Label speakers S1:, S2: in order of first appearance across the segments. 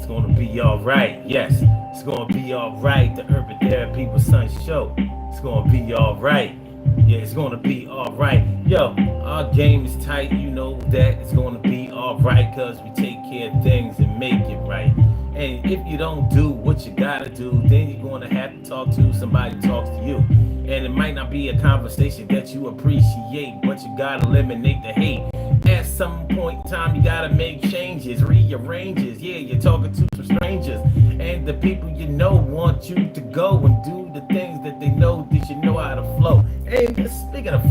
S1: gonna be all right. Yes, it's gonna be all right. The Urban Therapy with Sun Show. It's gonna be all right. Yeah, it's gonna be all right. Yo, our game is tight. You know that it's gonna be all right because we take care of things and make it right. And if you don't do what you gotta do, then you're gonna have to talk to somebody who talks to you. And it might not be a conversation that you appreciate, but you gotta eliminate the hate. At some point in time, you gotta make changes, rearranges. Yeah, you're talking to some strangers, and the people you know want you to go and do the things that they know that you know how to flow. And speaking of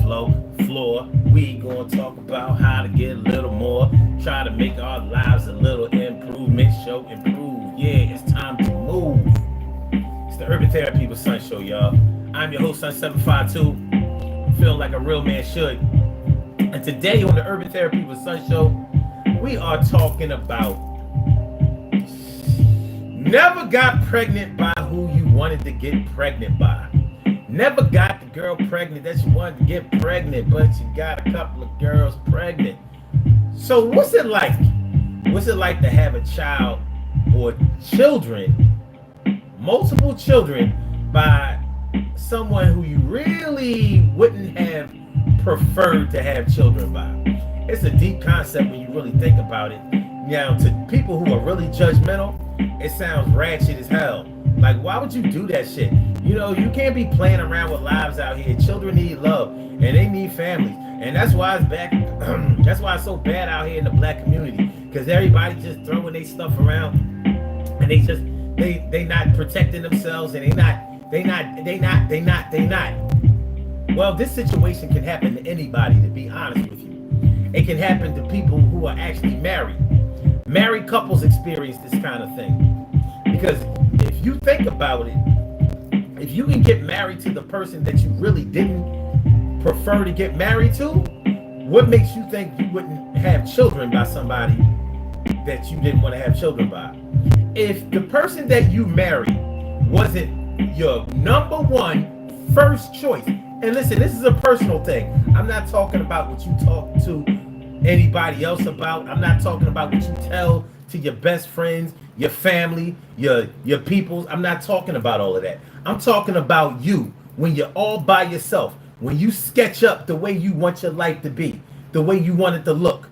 S1: floor, we gonna talk about how to get a little more, try to make our lives a little improvement, show improve. Yeah, it's time to move. It's the Urban Therapy with Sun Show, y'all. I'm your host, Sun752. Feel like a real man should. And today on the Urban Therapy with Sun Show, we are talking about never got pregnant by who you wanted to get pregnant by. Never got the girl pregnant that you wanted to get pregnant, but you got a couple of girls pregnant. So what's it like? What's it like to have a child or children, multiple children, by someone who you really wouldn't have preferred to have children by? It's a deep concept when you really think about it. Now, to people who are really judgmental, it sounds ratchet as hell. Like, why would you do that shit? You know, you can't be playing around with lives out here. Children need love, and they need families. And that's why it's back. That's why it's so bad out here in the black community, because everybody just throwing their stuff around, and they not protecting themselves, and they not. Well, this situation can happen to anybody, to be honest with you. It can happen to people who are actually married. Married couples experience this kind of thing. Because if you think about it, if you can get married to the person that you really didn't prefer to get married to, what makes you think you wouldn't have children by somebody that you didn't want to have children by? If the person that you married wasn't your number one first choice, and listen, this is a personal thing. I'm not talking about what you talk to anybody else about. I'm not talking about what you tell to your best friends, your family, your peoples. I'm not talking about all of that. I'm talking about you when you're all by yourself, when you sketch up the way you want your life to be, the way you want it to look.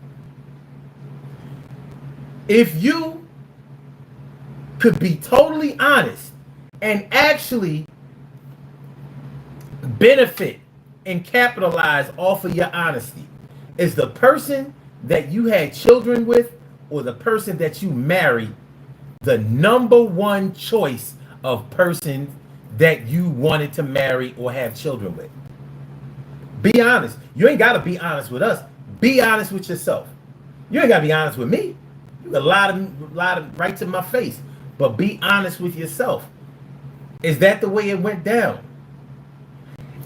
S1: If you could be totally honest and actually benefit and capitalize off of your honesty, is the person that you had children with or the person that you married the number one choice of person that you wanted to marry or have children with? Be honest. You ain't got to be honest with us. Be honest with yourself. You ain't got to be honest with me. You got a lot of right to my face, but be honest with yourself. Is that the way it went down?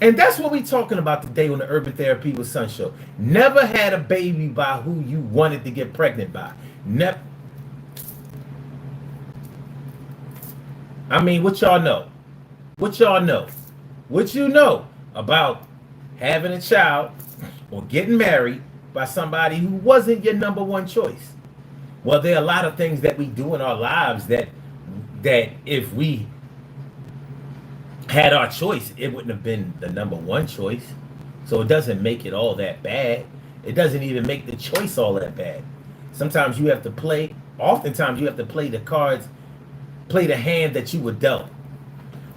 S1: And that's what we're talking about today on the Urban Therapy with Sun Show. Never had a baby by who you wanted to get pregnant by. Never. I mean, what y'all know? What y'all know? What you know about having a child or getting married by somebody who wasn't your number one choice? Well, there are a lot of things that we do in our lives that if we had our choice, it wouldn't have been the number one choice. So it doesn't make it all that bad. It doesn't even make the choice all that bad. Sometimes you have to play, oftentimes you have to play the cards, play the hand that you were dealt.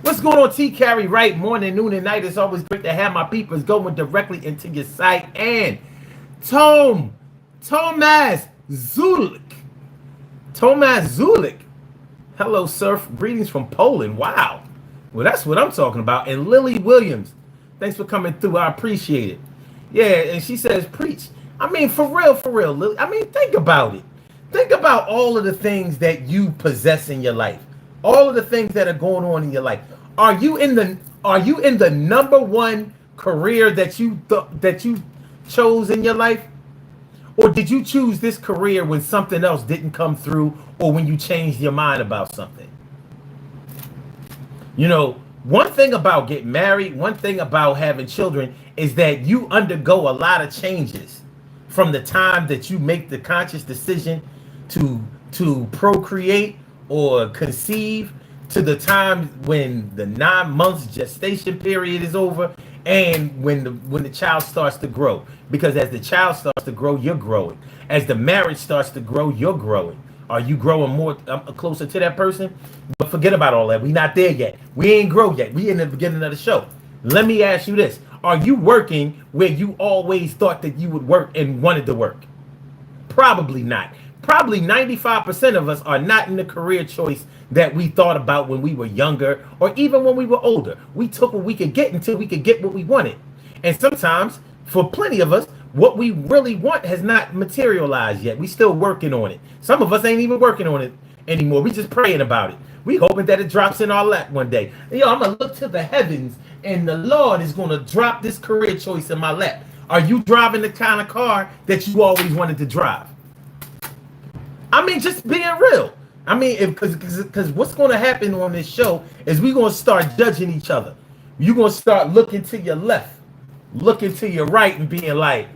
S1: What's going on, T. Carey? Right, morning, noon, and night. It's always great to have my people going directly into your site. And Tomas Zulik. Hello, sir. Greetings from Poland. Wow. Well, that's what I'm talking about. And Lily Williams, thanks for coming through. I appreciate it. Yeah, and she says, preach. I mean, for real, Lily. I mean, think about it. Think about all of the things that you possess in your life. All of the things that are going on in your life. Are you in the number one career that you chose in your life? Or did you choose this career when something else didn't come through, or when you changed your mind about something? You know, one thing about getting married, one thing about having children is that you undergo a lot of changes from the time that you make the conscious decision to procreate or conceive to the time when the 9 months gestation period is over, and when the child starts to grow. Because as the child starts to grow, you're growing. As the marriage starts to grow, you're growing. Are you growing more closer to that person? But forget about all that. We not there yet. We ain't grow yet. We in the beginning of the show. Let me ask you this: are you working where you always thought that you would work and wanted to work? Probably not. Probably 95% of us are not in the career choice that we thought about when we were younger or even when we were older. We took what we could get until we could get what we wanted. And sometimes, for plenty of us, what we really want has not materialized yet. We still working on it. Some of us ain't even working on it anymore. We just praying about it. We hoping that it drops in our lap one day. I'm going to look to the heavens and the Lord is going to drop this career choice in my lap. Are you driving the kind of car that you always wanted to drive? I mean, just being real. I mean, because what's going to happen on this show is we're going to start judging each other. You're going to start looking to your left, looking to your right and being like,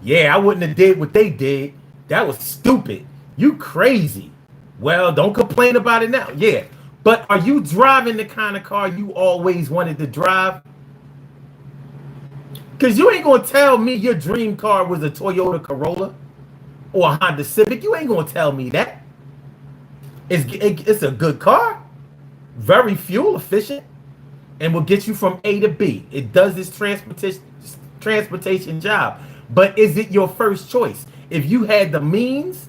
S1: yeah, I wouldn't have did what they did. That was stupid. You crazy. Well, don't complain about it now. Yeah. But are you driving the kind of car you always wanted to drive? Because you ain't going to tell me your dream car was a Toyota Corolla or a Honda Civic. You ain't going to tell me that. It's a good car, very fuel efficient, and will get you from A to B. It does this transportation job. But is it your first choice? If you had the means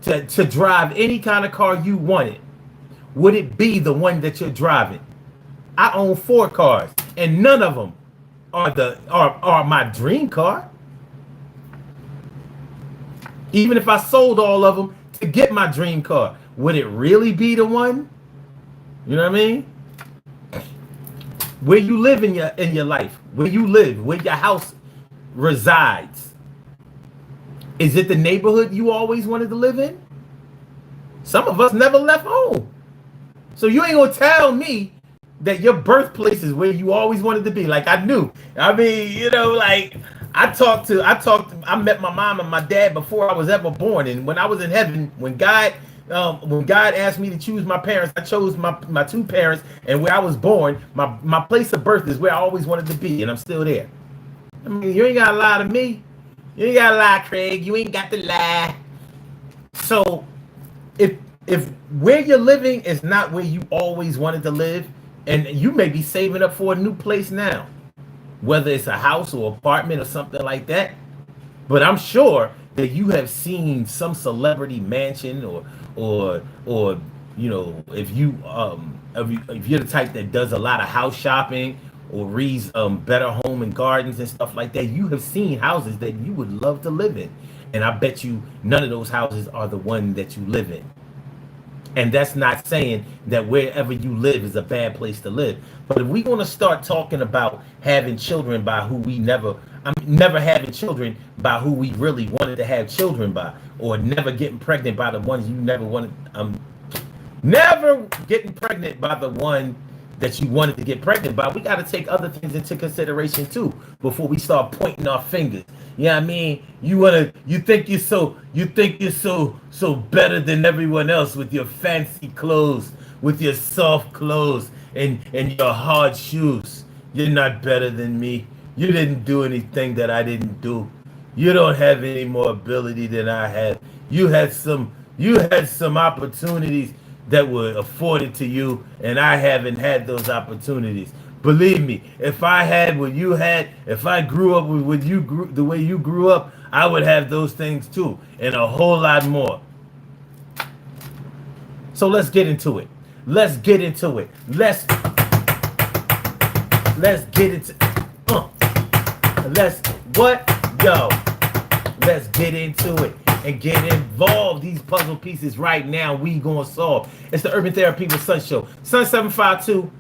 S1: to drive any kind of car you wanted, would it be the one that you're driving? I own 4 cars, and none of them are my dream car. Even if I sold all of them to get my dream car, would it really be the one? You know what I mean? Where you live in your life, where you live, where your house resides, is it the neighborhood you always wanted to live in? Some of us never left home. So you ain't gonna tell me that your birthplace is where you always wanted to be. Like I knew. I mean, like I met my mom and my dad before I was ever born. And when I was in heaven, when God asked me to choose my parents, I chose my 2 parents, and where I was born, my place of birth is where I always wanted to be, and I'm still there. I mean, you ain't gotta lie to me. You ain't gotta lie, Craig. You ain't got to lie. So if where you're living is not where you always wanted to live, and you may be saving up for a new place now, whether it's a house or apartment or something like that, but I'm sure that you have seen some celebrity mansion or if you're the type that does a lot of house shopping or reads Better Home and Gardens and stuff like that, you have seen houses that you would love to live in, and I bet you none of those houses are the one that you live in. And that's not saying that wherever you live is a bad place to live. But if we're going to start talking about having children by who we never having children by who we really wanted to have children by, or never getting pregnant by the ones you never wanted, never getting pregnant by the one that you wanted to get pregnant by, we got to take other things into consideration too before we start pointing our fingers. You know what I mean? You think you're so better than everyone else with your fancy clothes, with your soft clothes and your hard shoes. You're not better than me. You didn't do anything that I didn't do. You don't have any more ability than I have. You had some opportunities that were afforded to you, and I haven't had those opportunities. Believe me, if I had what you had, if I grew up with what you grew, the way you grew up, I would have those things too, and a whole lot more. So let's get into it. Let's get into it. Let's get into let's get into it and get involved. These puzzle pieces right now we gonna solve. It's the Urban Therapy with Sun Show. Sun 752.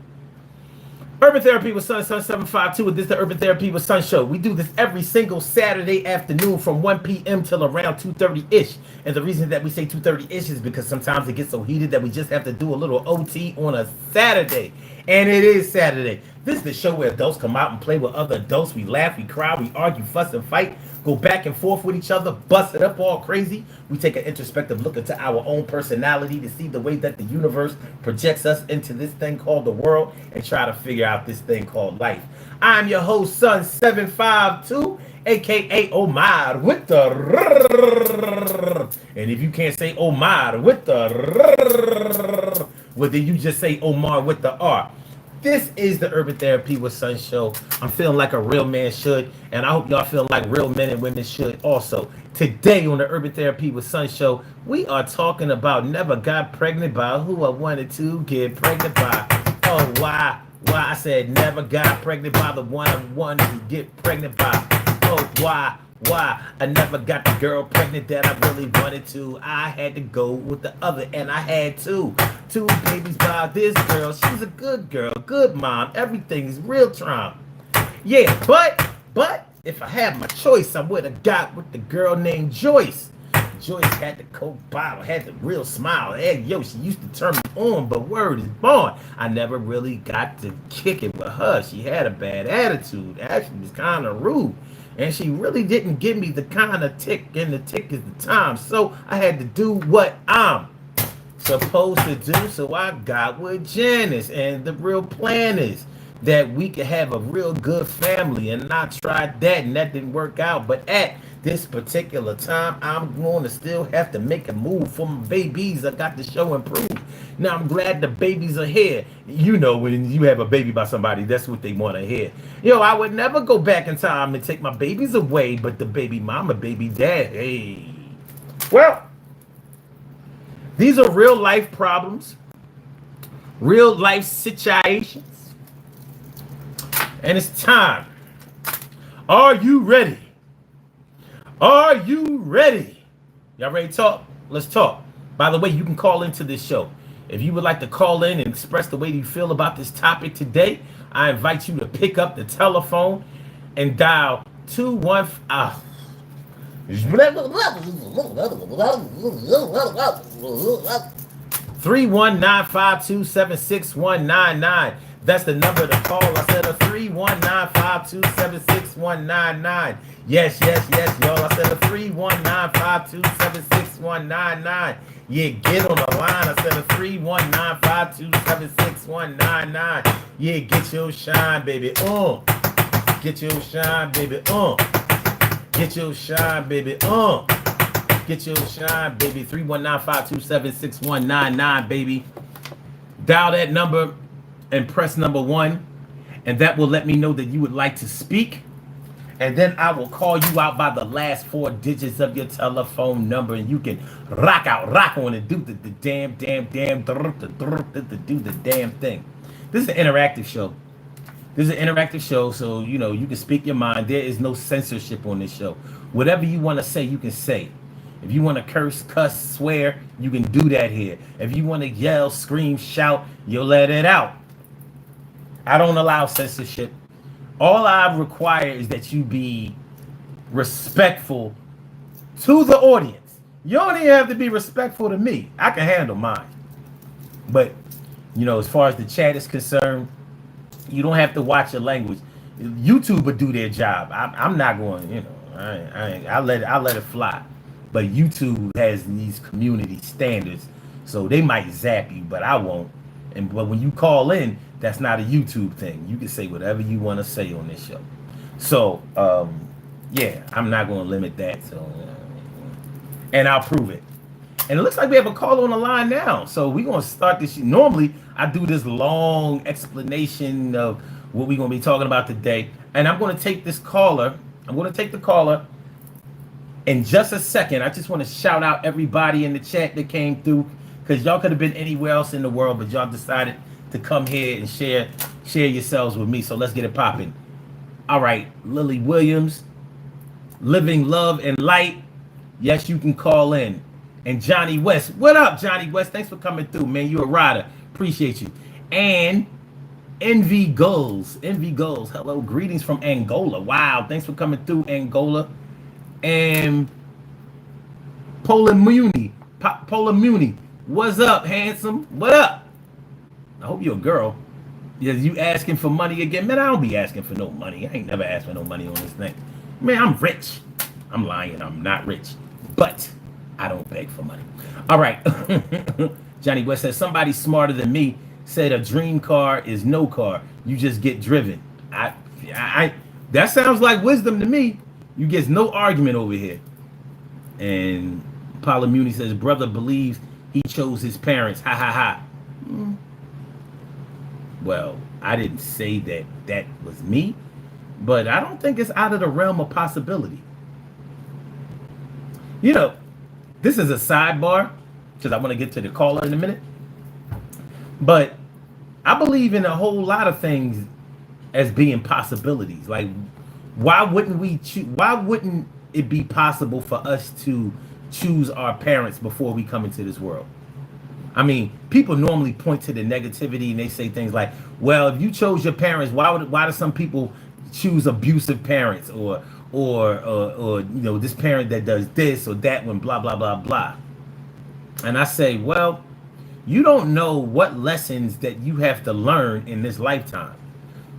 S1: Urban Therapy with Sun 752. And this is the Urban Therapy with Sun Show. We do this every single Saturday afternoon from 1 p.m. till around 2:30-ish. And the reason that we say 2:30-ish is because sometimes it gets so heated that we just have to do a little OT on a Saturday. And it is Saturday. This is the show where adults come out and play with other adults. We laugh, we cry, we argue, fuss, and fight. go back and forth with each other, bust it up all crazy. We take an introspective look into our own personality to see the way that the universe projects us into this thing called the world and try to figure out this thing called life. I'm your host, Son752, aka Omar with the and if you can't say Omar with the well, then you just say Omar with the R. This is the Urban Therapy with Son show. I'm feeling like a real man should, and I hope y'all feel like real men and women should also. Today on the Urban Therapy with Son show, we are talking about never got pregnant by who I wanted to get pregnant by. Oh, why? Why I said never got pregnant by the one I wanted to get pregnant by. Oh, why? Why? I never got the girl pregnant that I really wanted to. I had to go with the other, and I had two babies by this girl. She's a good girl, good mom. Everything's real charm. Yeah, but if I had my choice, I would have got with the girl named Joyce. Joyce had the Coke bottle, had the real smile. Hey, yo, she used to turn me on, but word is born. I never really got to kick it with her. She had a bad attitude. Actually, was kind of rude. And she really didn't give me the kind of tick, and the tick is the time. So I had to do what I'm supposed to do. So I got with Janice, and the real plan is that we could have a real good family. And I tried that, and that didn't work out. But at this particular time, I'm going to still have to make a move for my babies. I got to show and prove. Now, I'm glad the babies are here. You know, when you have a baby by somebody, that's what they want to hear. Yo, I would never go back in time and take my babies away, but the baby mama, baby dad, hey. Well, these are real life problems, real life situations, and it's time. Are you ready? Are you ready? Y'all ready to talk? Let's talk. By the way, you can call into this show. If you would like to call in and express the way you feel about this topic today, I invite you to pick up the telephone and dial 319-527-6199. That's the number to call. I said a 319-527-6199. Yes, y'all. I said a 319-527-6199. Yeah, get on the line. I said a 319-527-6199. Yeah, get your shine, baby. Get your shine, baby. Get your shine, baby. Get your shine, baby. 319-527-6199, baby. Dial that number and press number 1, and that will let me know that you would like to speak. And then I will call you out by the last 4 digits of your telephone number, and you can rock on and do the damn, do the damn thing. This is an interactive show. So, you know, you can speak your mind. There is no censorship on this show. Whatever you want to say, you can say. If you want to curse, cuss, swear, you can do that here. If you want to yell, scream, shout, you'll let it out. I don't allow censorship. All I require is that you be respectful to the audience. You don't even have to be respectful to me. I can handle mine. But, you know, as far as the chat is concerned, you don't have to watch your language. YouTube would do their job. I'm not going, you know, I let it fly. But YouTube has these community standards, so they might zap you, but I won't. But when you call in, that's not a YouTube thing. You can say whatever you want to say on this show. So, yeah, I'm not going to limit that. So, and I'll prove it. And it looks like we have a call on the line now. So we're going to start this. Normally, I do this long explanation of what we're going to be talking about today. And I'm going to take this caller. I'm going to take the caller in just a second. I just want to shout out everybody in the chat that came through, because y'all could have been anywhere else in the world, but y'all decided to come here and share yourselves with me. So let's get it popping. All right, Lily Williams, Living Love and Light. Yes, you can call in. And Johnny West. What up, Johnny West? Thanks for coming through, man. You a rider. Appreciate you. And Envy Goals. Hello, greetings from Angola. Wow, thanks for coming through, Angola. And Pola Muni. What's up, handsome? What up? I hope you're a girl. Yeah, you asking for money again? Man, I don't be asking for no money. I ain't never asked for no money on this thing. Man, I'm rich. I'm lying. I'm not rich, but I don't beg for money. All right. Johnny West says somebody smarter than me said a dream car is no car. You just get driven. I that sounds like wisdom to me. You get no argument over here. And Paula Muni says brother believes he chose his parents. Ha ha ha. Well, I didn't say that that was me, but I don't think it's out of the realm of possibility. You know, this is a sidebar because I want to get to the caller in a minute. But I believe in a whole lot of things as being possibilities. Like, why wouldn't we choose? Why wouldn't it be possible for us to choose our parents before we come into this world? I mean, people normally point to the negativity and they say things like, "Well, if you chose your parents, why do some people choose abusive parents or you know, this parent that does this or that one, blah blah blah blah." And I say, well, you don't know what lessons that you have to learn in this lifetime.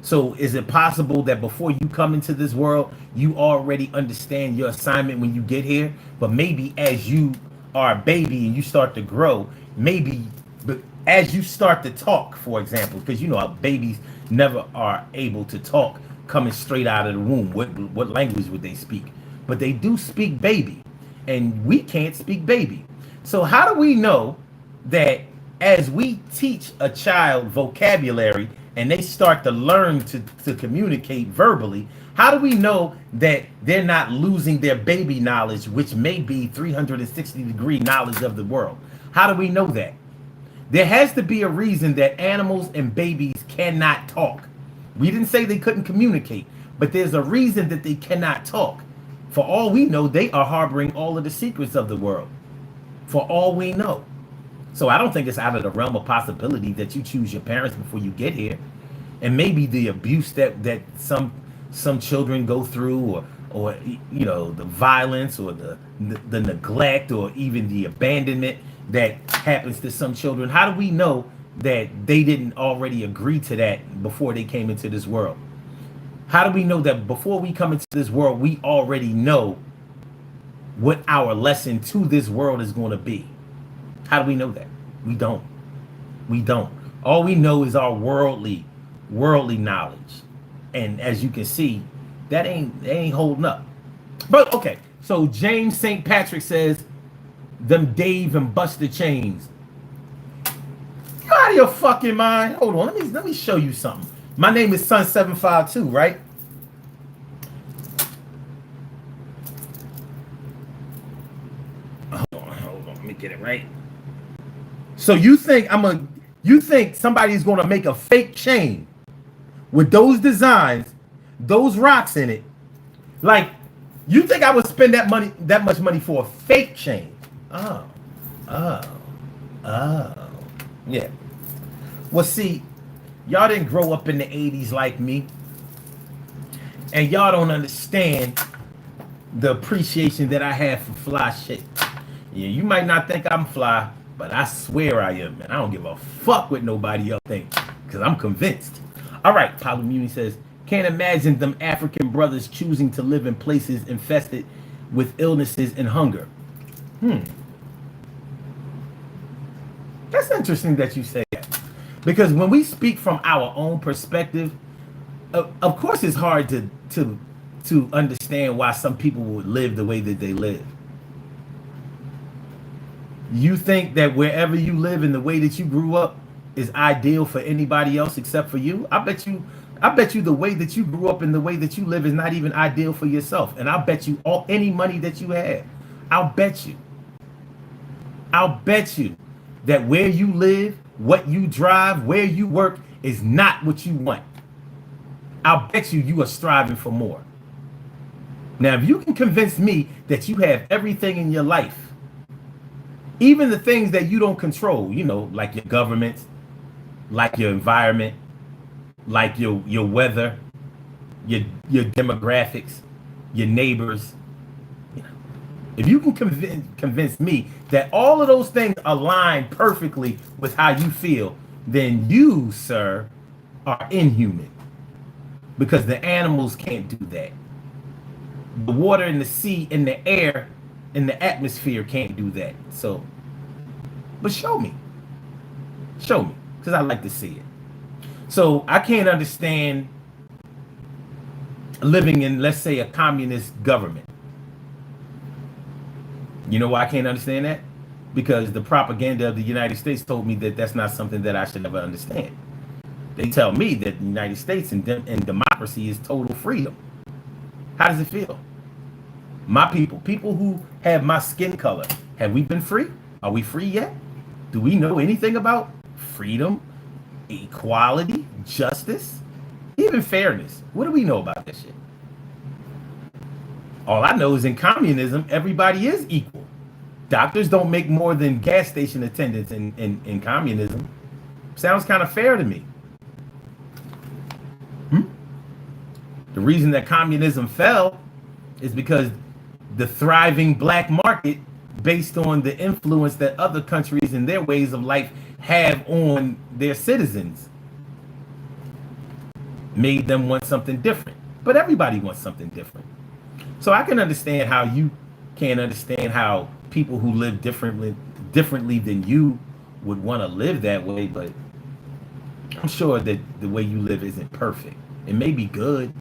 S1: So is it possible that before you come into this world, you already understand your assignment when you get here? But maybe as you are a baby and you start to grow, maybe but as you start to talk, for example, because you know babies never are able to talk coming straight out of the womb. What language would they speak? But they do speak baby, and we can't speak baby. So how do we know that as we teach a child vocabulary and they start to learn to communicate verbally, how do we know that they're not losing their baby knowledge, which may be 360-degree knowledge of the world? How do we know that? There has to be a reason that animals and babies cannot talk. We didn't say they couldn't communicate, but there's a reason that they cannot talk. For all we know, they are harboring all of the secrets of the world. For all we know. So I don't think it's out of the realm of possibility that you choose your parents before you get here. And maybe the abuse that some children go through, or you know, the violence or the neglect or even the abandonment that happens to some children. How do we know that they didn't already agree to that before they came into this world? How do we know that before we come into this world, we already know what our lesson to this world is going to be? How do we know that? We don't. We don't. All we know is our worldly knowledge. And as you can see, that ain't holding up. But okay, so James St. Patrick says, them Dave and Buster chains. You out of your fucking mind? Hold on, let me show you something. My name is Sun752, right? Hold on, let me get it right. So you think somebody's gonna make a fake chain with those designs, those rocks in it? Like, you think I would spend that much money for a fake chain? Oh. Yeah. Well, see, y'all didn't grow up in the 80s like me. And y'all don't understand the appreciation that I have for fly shit. Yeah, you might not think I'm fly, but I swear I am, man. I don't give a fuck what nobody else thinks, because I'm convinced. All right, Paulo Muni says, can't imagine them African brothers choosing to live in places infested with illnesses and hunger. That's interesting that you say that. Because when we speak from our own perspective, of course it's hard to understand why some people would live the way that they live. You think that wherever you live and the way that you grew up is ideal for anybody else except for you? I bet you the way that you grew up and the way that you live is not even ideal for yourself. And I'll bet you any money that you have, I'll bet you that where you live, what you drive, where you work is not what you want. I'll bet you are striving for more. Now, if you can convince me that you have everything in your life, even the things that you don't control, you know, like your government, like your environment, like your weather, your demographics, your neighbors. You know, if you can convince me that all of those things align perfectly with how you feel, then you, sir, are inhuman. Because the animals can't do that. The water in the sea, in the air, in the atmosphere can't do that. So, but show me. Show me. Because I like to see it. So I can't understand living in, let's say, a communist government. You know why I can't understand that? Because the propaganda of the United States told me that that's not something that I should ever understand. They tell me that the United States and democracy is total freedom. How does it feel? My people who have my skin color, have we been free? Are we free yet? Do we know anything about freedom, equality, justice, even fairness? What do we know about that shit? All I know is in communism, everybody is equal. Doctors don't make more than gas station attendants in communism. Sounds kind of fair to me. The reason that communism fell is because the thriving black market, based on the influence that other countries and their ways of life have on their citizens, made them want something different. But everybody wants something different. So I can understand how you can't understand how people who live differently than you would want to live that way, but I'm sure that the way you live isn't perfect. It may be good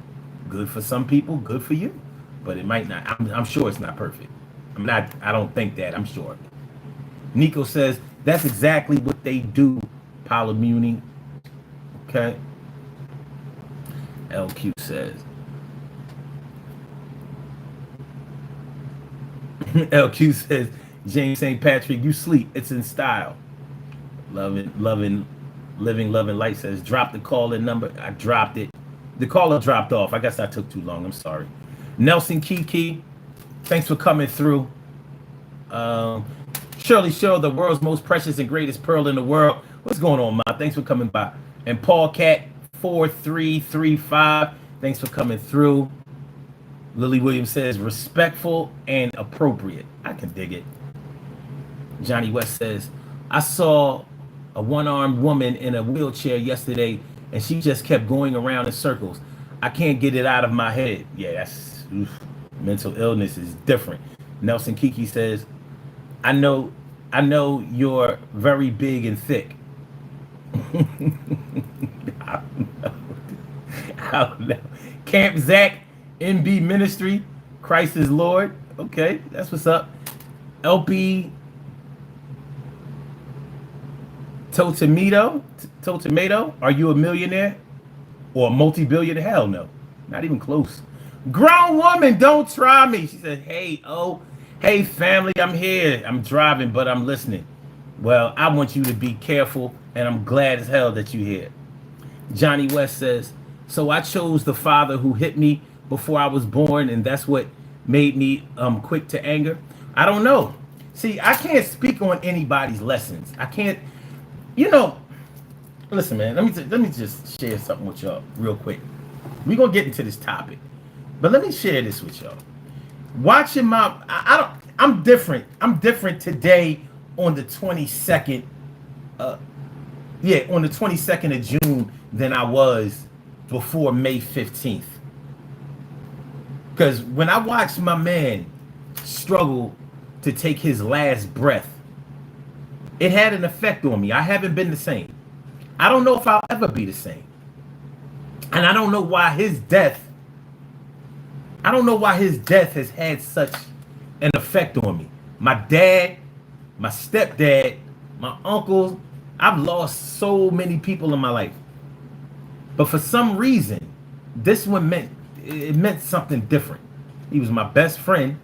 S1: for some people, good for you, but it might not. I'm sure it's not perfect. I don't think that. I'm sure. Nico says that's exactly what they do, Palamuni. Okay. LQ says. LQ says, James St. Patrick, you sleep. It's in style. Living light says, drop the call-in number. I dropped it. The caller dropped off. I guess I took too long. I'm sorry. Nelson Kiki, thanks for coming through. Shirley Show, the world's most precious and greatest pearl in the world. What's going on, Ma? Thanks for coming by. And Paul Cat 4335, thanks for coming through. Lily Williams says, respectful and appropriate. I can dig it. Johnny West says, I saw a one-armed woman in a wheelchair yesterday, and she just kept going around in circles. I can't get it out of my head. Yeah, that's mental illness is different. Nelson Kiki says, I know you're very big and thick. I don't know. Camp Zach, NB Ministry, Christ is Lord. Okay, that's what's up. LP Totomato, are you a millionaire or a multi-billionaire? Hell no, not even close. Grown woman, don't try me. She said, hey family, I'm here. I'm driving, but I'm listening. Well, I want you to be careful, and I'm glad as hell that you're here. Johnny West says, so I chose the father who hit me before I was born, and that's what made me quick to anger. I don't know. See, I can't speak on anybody's lessons. I can't, listen, man, let me just share something with y'all real quick. We're gonna get into this topic, but let me share this with y'all. Watching I'm different. I'm different today on the 22nd, on the 22nd of June than I was before May 15th. Because when I watched my man struggle to take his last breath, it had an effect on me. I haven't been the same. I don't know if I'll ever be the same. And I don't know why his death has had such an effect on me. My dad, my stepdad, my uncles, I've lost so many people in my life. But for some reason, this one meant something different. He was my best friend,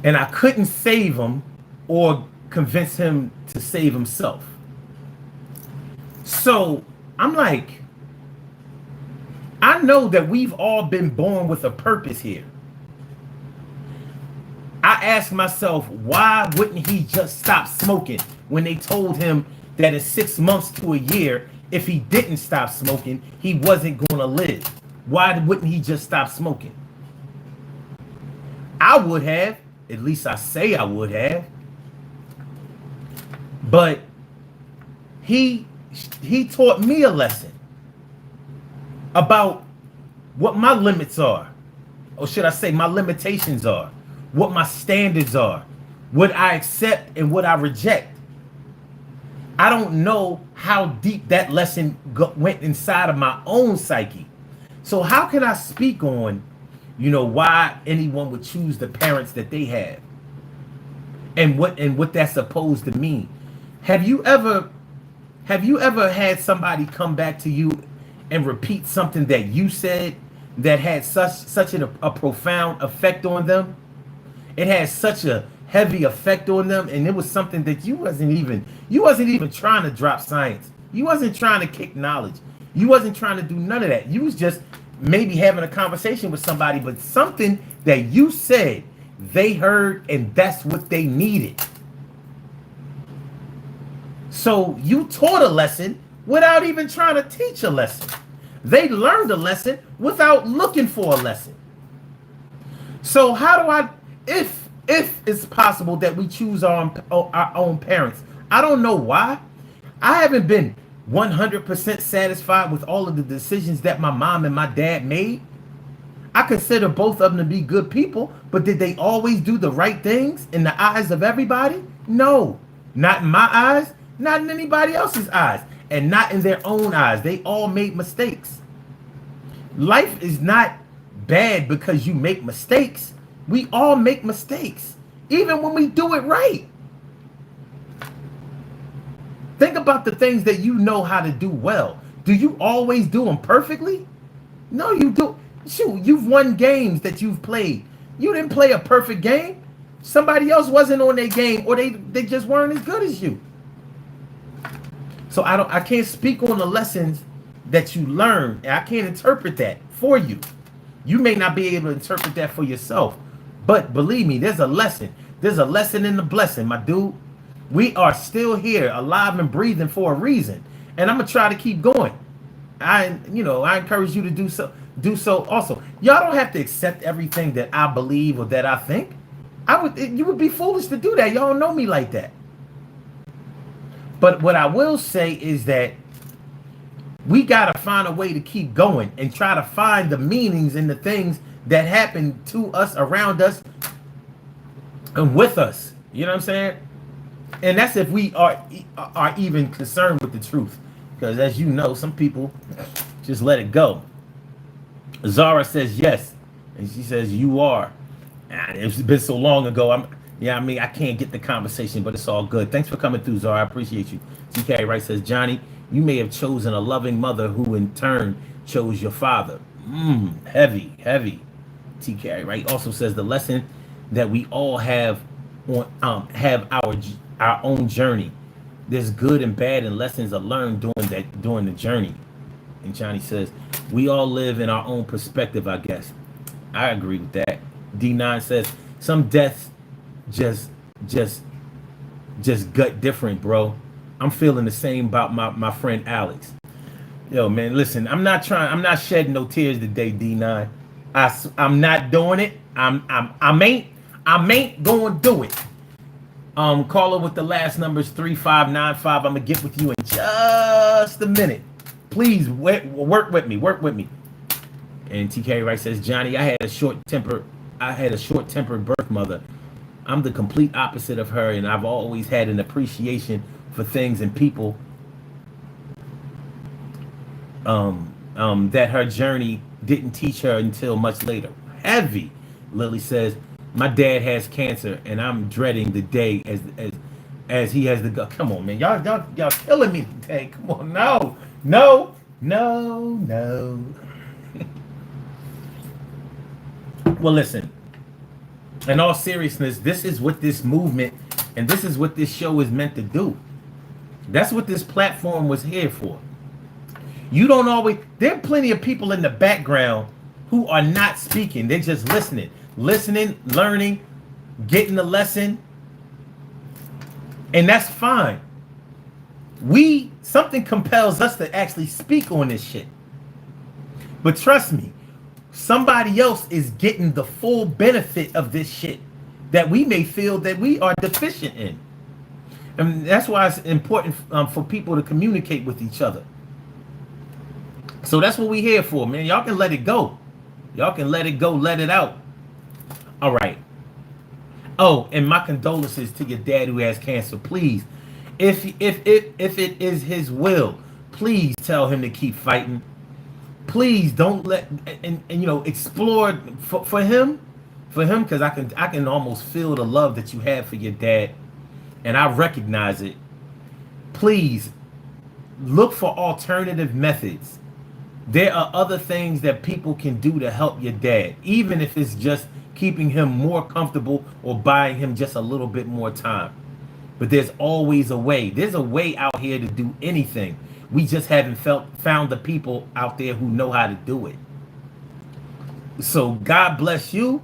S1: and I couldn't save him or convince him to save himself. So I'm like, I know that we've all been born with a purpose here. I asked myself, why wouldn't he just stop smoking when they told him that in 6 months to a year, if he didn't stop smoking, he wasn't going to live? Why wouldn't he just stop smoking? I would have, at least I say I would have. But he taught me a lesson about what my limits are or should I say my limitations are, what my standards are, what I accept and what I reject. I don't know how deep that lesson went inside of my own psyche. So how can I speak on, why anyone would choose the parents that they have, and what that's supposed to mean? Have you ever had somebody come back to you and repeat something that you said that had such a profound effect on them? It had such a heavy effect on them, and it was something that you wasn't even trying to drop science. You wasn't trying to kick knowledge. You wasn't trying to do none of that. You was just maybe having a conversation with somebody, but something that you said they heard, and that's what they needed. So you taught a lesson without even trying to teach a lesson. They learned a lesson without looking for a lesson. So how do I, if it's possible that we choose our own parents, I don't know why. I haven't been 100% satisfied with all of the decisions that my mom and my dad made. I consider both of them to be good people, but did they always do the right things in the eyes of everybody? No, not in my eyes, not in anybody else's eyes, and not in their own eyes. They all made mistakes. Life is not bad because you make mistakes. We all make mistakes, even when we do it right. Think about the things that you know how to do well. Do you always do them perfectly? No, you do. Shoot, you've won games that you've played. You didn't play a perfect game. Somebody else wasn't on their game, or they just weren't as good as you. So I can't speak on the lessons that you learn. I can't interpret that for you. You may not be able to interpret that for yourself. But believe me, there's a lesson. There's a lesson in the blessing, my dude. We are still here, alive and breathing for a reason. And I'm gonna try to keep going. I encourage you to do so also. Y'all don't have to accept everything that I believe or that I think. You would be foolish to do that. Y'all don't know me like that. But what I will say is that we gotta find a way to keep going and try to find the meanings in the things that happen to us, around us, and with us. You know what I'm saying? And that's if we are even concerned with the truth. Because as you know, some people just let it go. Zara says yes. And she says, you are. And it's been so long ago. I can't get the conversation, but it's all good. Thanks for coming through, Zara. I appreciate you. TK Wright says, Johnny, you may have chosen a loving mother who in turn chose your father. Heavy. TK Wright also says the lesson that we all have have our own journey. There's good and bad, and lessons are learned during the journey. And Johnny says, we all live in our own perspective, I guess. I agree with that. D9 says, some deaths just gut different, bro. I'm feeling the same about my friend Alex. Yo, man, listen, I'm not shedding no tears today, D9. I'm not doing it. I ain't gonna do it. Caller with the last numbers 3595. I'm gonna get with you in just a minute. Please work with me. And TK Wright says, Johnny, I had a short-tempered birth mother. I'm the complete opposite of her, and I've always had an appreciation for things and people that her journey didn't teach her until much later. Heavy. Lily says, my dad has cancer, and I'm dreading the day as he has to go. Come on, man. Y'all killing me today. Come on. No. Well, listen. In all seriousness, this is what this movement and this is what this show is meant to do. That's what this platform was here for. There are plenty of people in the background who are not speaking. They're just listening, learning, getting the lesson. And that's fine. Something compels us to actually speak on this shit. But trust me, somebody else is getting the full benefit of this shit that we may feel that we are deficient in. And that's why it's important for people to communicate with each other. So that's what we're here for, man. Y'all can let it go. Y'all can let it go, let it out. All right. Oh, and my condolences to your dad who has cancer. Please, if it is his will, please tell him to keep fighting. Please don't let and you know explore for him because I can almost feel the love that you have for your dad, and I recognize it. Please look for alternative methods. There are other things that people can do to help your dad, even if it's just keeping him more comfortable or buying him just a little bit more time. But there's always a way. There's a way out here to do anything. We just haven't found the people out there who know how to do it. So God bless you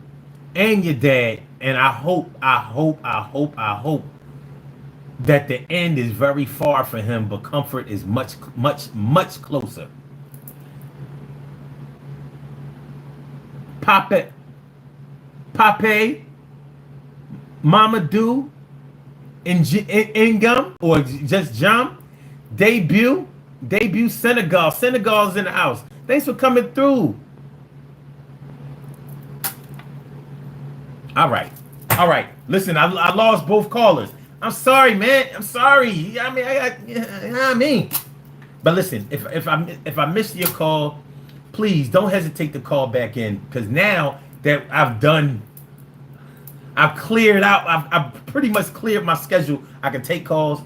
S1: and your dad. And I hope that the end is very far for him, but comfort is much, much, much closer. Pape, Pape, Mama Do, Ingum, or just Jump, debut Senegal. Senegal's in the house. Thanks for coming through. All right. All right. Listen, I lost both callers. I'm sorry, man. I'm sorry. I mean, you know what I mean. But listen, if I missed your call, please don't hesitate to call back in, because now that I've cleared out, I've pretty much cleared my schedule. I can take calls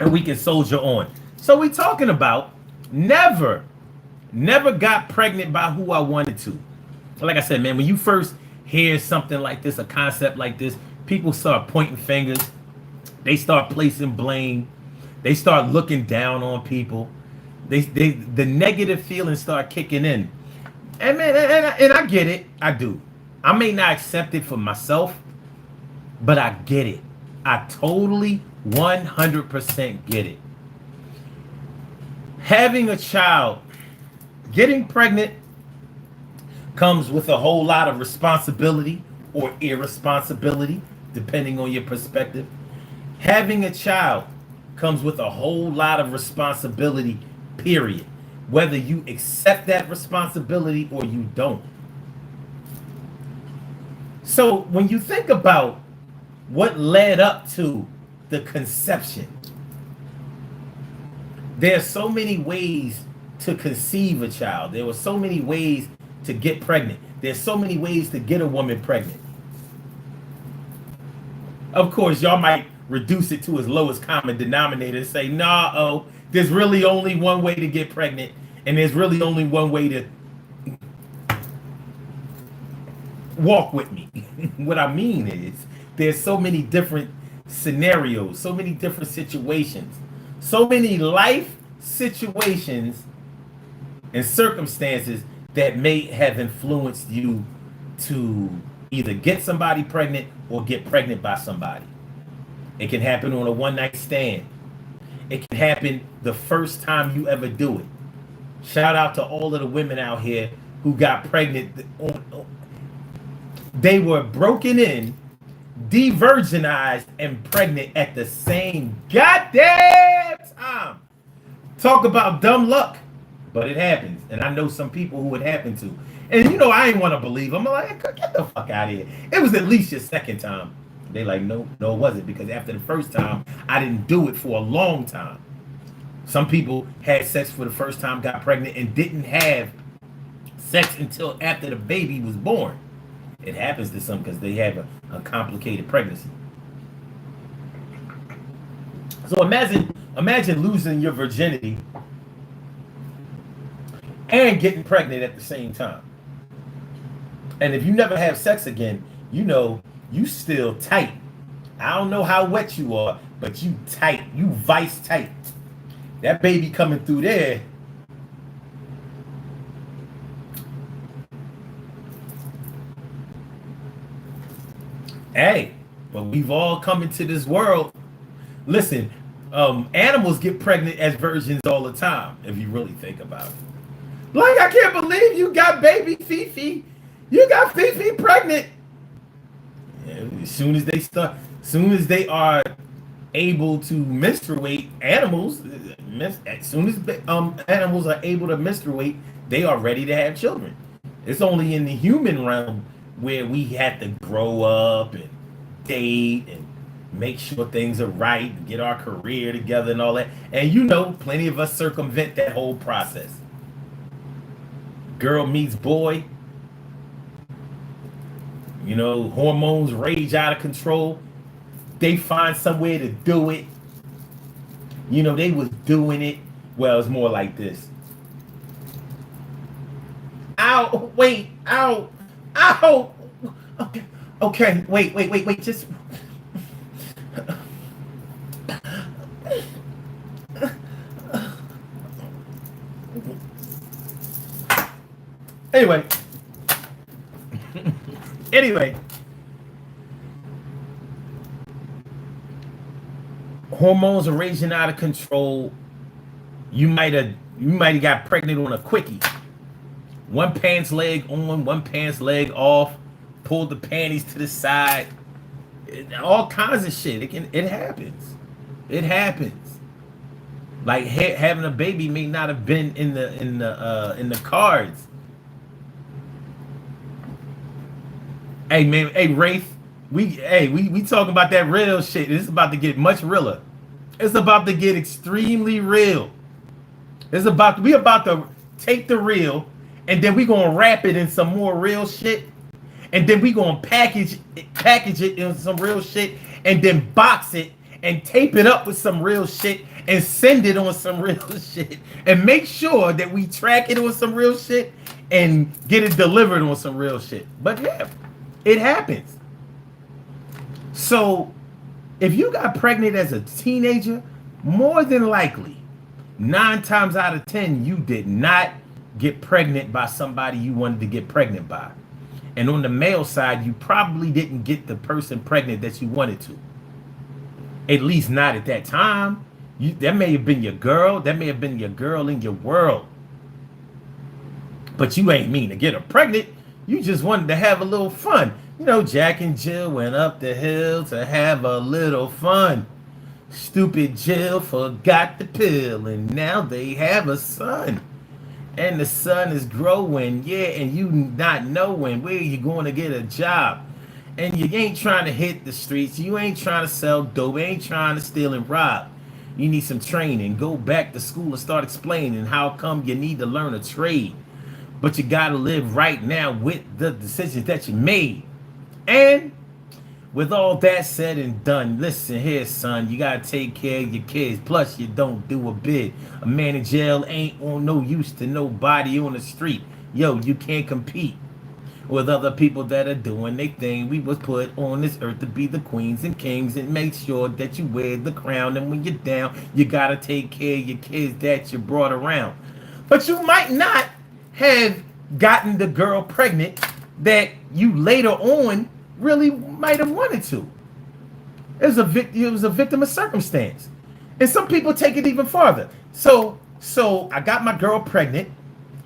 S1: and we can soldier on. So we talking about never got pregnant by who I wanted to. Like I said, man, when you first hear something like this, a concept like this, people start pointing fingers. They start placing blame. They start looking down on people. The negative feelings start kicking in. And man, and I get it. I do. I may not accept it for myself, but I get it. I totally 100% get it. Having a child, getting pregnant, comes with a whole lot of responsibility or irresponsibility, depending on your perspective. Having a child comes with a whole lot of responsibility, period. Whether you accept that responsibility or you don't. So when you think about what led up to the conception, there are so many ways to conceive a child. There were so many ways to get pregnant. There's so many ways to get a woman pregnant. Of course, y'all might reduce it to its lowest common denominator and say, nah, there's really only one way to get pregnant, and there's really only one way to walk with me. What I mean is, there's so many different scenarios, so many different situations, so many life situations and circumstances that may have influenced you to either get somebody pregnant or get pregnant by somebody. It can happen on a one-night stand. It can happen the first time you ever do it. Shout out to all of the women out here who got pregnant. They were broken in, de-virginized, and pregnant at the same goddamn time. Talk about dumb luck. But it happens. And I know some people who it happened to. And you know, I ain't want to believe them. I'm like, get the fuck out of here. It was at least your second time. They like, no, it wasn't. Because after the first time, I didn't do it for a long time. Some people had sex for the first time, got pregnant, and didn't have sex until after the baby was born. It happens to some because they have a complicated pregnancy. So imagine losing your virginity and getting pregnant at the same time. And if you never have sex again, you know you still tight. I don't know how wet you are, but you tight. You vice tight. That baby coming through there. Hey, but we've all come into this world. Listen, animals get pregnant as virgins all the time, if you really think about it. Like, I can't believe you got baby Fifi. You got Fifi pregnant. Yeah, as soon as they are able to menstruate, animals, as soon as animals are able to menstruate, they are ready to have children. It's only in the human realm where we have to grow up and date and make sure things are right, get our career together and all that. And you know, plenty of us circumvent that whole process. Girl meets boy, you know, hormones rage out of control. They find somewhere to do it. You know, they was doing it. Well, it's more like this. Ow, wait, ow, ow. Okay, okay, wait, just. Anyway. Anyway. Hormones are raging out of control. You might have got pregnant on a quickie. One pants leg on, one pants leg off. Pulled the panties to the side. All kinds of shit. It happens. It happens. Like having a baby may not have been in the cards. Hey man, hey Rafe, we talking about that real shit. This is about to get much realer. It's about to get extremely real. We about to take the real, and then we gonna wrap it in some more real shit, and then we gonna package it in some real shit, and then box it and tape it up with some real shit and send it on some real shit, and make sure that we track it on some real shit and get it delivered on some real shit. But yeah, it happens. So if you got pregnant as a teenager, more than likely, 9 times out of 10, you did not get pregnant by somebody you wanted to get pregnant by. And on the male side, you probably didn't get the person pregnant that you wanted to. At least not at that time. That may have been your girl. That may have been your girl in your world. But you ain't mean to get her pregnant. You just wanted to have a little fun. You know, Jack and Jill went up the hill to have a little fun. Stupid Jill forgot the pill, and now they have a son. And the son is growing, yeah, and you not knowing where you're going to get a job. And you ain't trying to hit the streets. You ain't trying to sell dope. You ain't trying to steal and rob. You need some training. Go back to school and start explaining how come you need to learn a trade. But you got to live right now with the decisions that you made. And with all that said and done, listen here, son, you got to take care of your kids. Plus, you don't do a bit. A man in jail ain't on no use to nobody on the street. Yo, you can't compete with other people that are doing their thing. We was put on this earth to be the queens and kings and make sure that you wear the crown. And when you're down, you got to take care of your kids that you brought around. But you might not have gotten the girl pregnant that you later on really might have wanted to. It was a victim of circumstance. And some people take it even farther. So I got my girl pregnant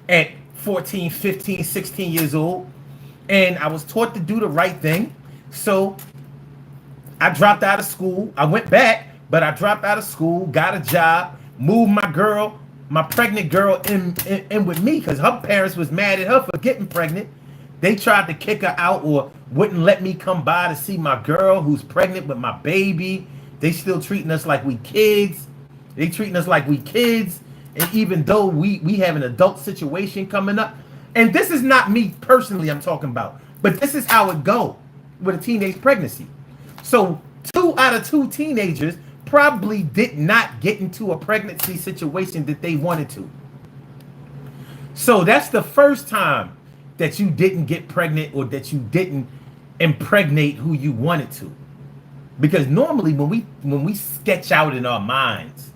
S1: at 14, 15, 16 years old, and I was taught to do the right thing. So I dropped out of school. I went back, but I dropped out of school, got a job, moved my pregnant girl in with me because her parents was mad at her for getting pregnant. They tried to kick her out or wouldn't let me come by to see my girl who's pregnant with my baby. They still treating us like we kids. They treating us like we kids. And even though we have an adult situation coming up, and this is not me personally I'm talking about, but this is how it go with a teenage pregnancy. So 2 out of 2 teenagers probably did not get into a pregnancy situation that they wanted to. So that's the first time that you didn't get pregnant or that you didn't impregnate who you wanted to. Because normally when we sketch out in our minds,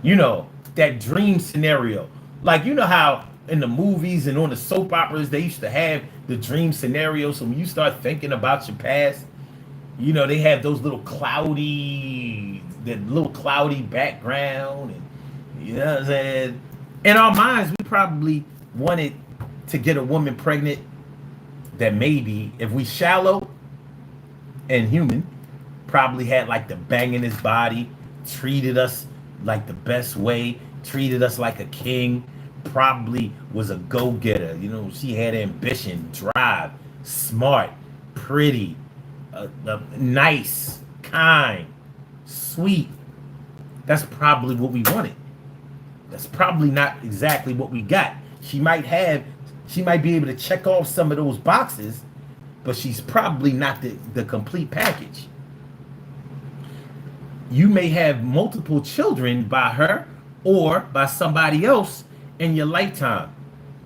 S1: you know, that dream scenario, like you know how in the movies and on the soap operas they used to have the dream scenario. So when you start thinking about your past, you know, they have those little cloudy background, and you know what I'm saying? In our minds, we probably wanted to get a woman pregnant that maybe, if we shallow and human, probably had like the bang in his body, treated us like the best way, treated us like a king, probably was a go-getter. You know, she had ambition, drive, smart, pretty, nice, kind, sweet. That's probably what we wanted. That's probably not exactly what we got. She might be able to check off some of those boxes, but she's probably not the complete package. You may have multiple children by her or by somebody else in your lifetime.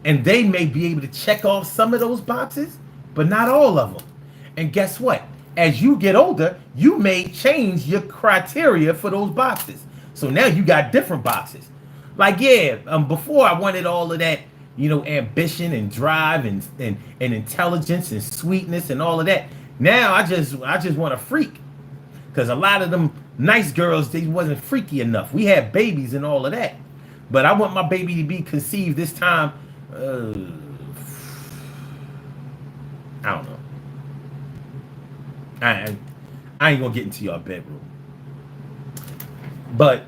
S1: And they may be able to check off some of those boxes, but not all of them. And guess what? As you get older, you may change your criteria for those boxes. So now you got different boxes. Like, yeah, before I wanted all of that, you know, ambition and drive and intelligence and sweetness and all of that. Now I just want a freak. Because a lot of them nice girls, they wasn't freaky enough. We had babies and all of that. But I want my baby to be conceived this time. I don't know. I ain't gonna get into your bedroom. But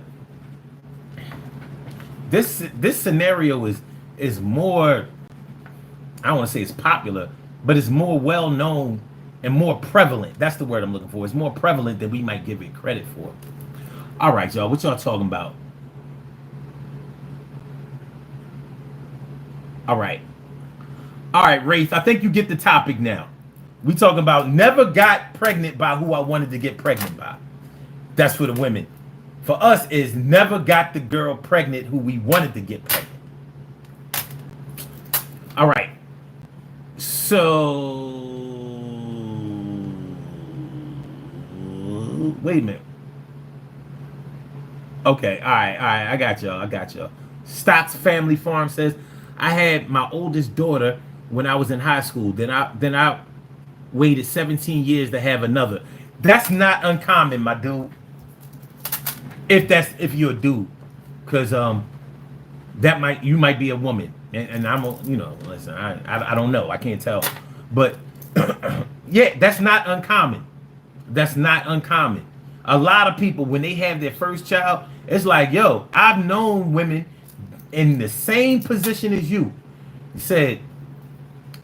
S1: this scenario is more, I don't want to say it's popular, but it's more well known and more prevalent. That's the word I'm looking for. It's more prevalent than we might give it credit for. All right, y'all. What y'all talking about? All right. All right, Wraith. I think you get the topic now. We talking about never got pregnant by who I wanted to get pregnant by. That's for the women. For us is never got the girl pregnant who we wanted to get pregnant. All right. So wait a minute. Okay, all right, I got y'all. Stocks Family Farm says, I had my oldest daughter when I was in high school. Then I waited 17 years to have another. That's not uncommon, my dude. If you're a dude, because you might be a woman, and I'm listen, I don't know, I can't tell, but yeah, that's not uncommon. That's not uncommon. A lot of people, when they have their first child, it's like, yo, I've known women in the same position as you. He said,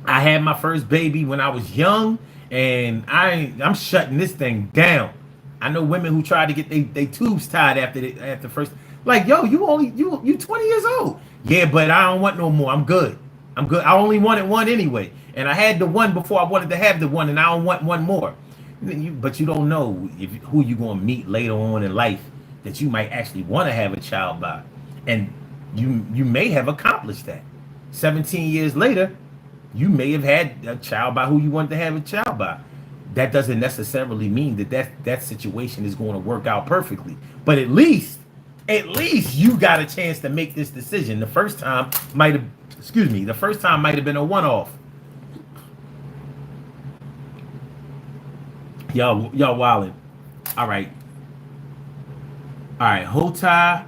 S1: I had my first baby when I was young, and I'm shutting this thing down. I know women who tried to get they tubes tied after first. Like, yo, you 20 years old. Yeah, but I don't want no more. I'm good. I only wanted one anyway, and I had the one before I wanted to have the one, and I don't want one more. But you don't know who you're going to meet later on in life that you might actually want to have a child by, and you may have accomplished that. 17 years later, you may have had a child by who you wanted to have a child by. That doesn't necessarily mean that situation is going to work out perfectly. But at least you got a chance to make this decision. The first time might have been a one-off. Y'all wildin'. All right. Hota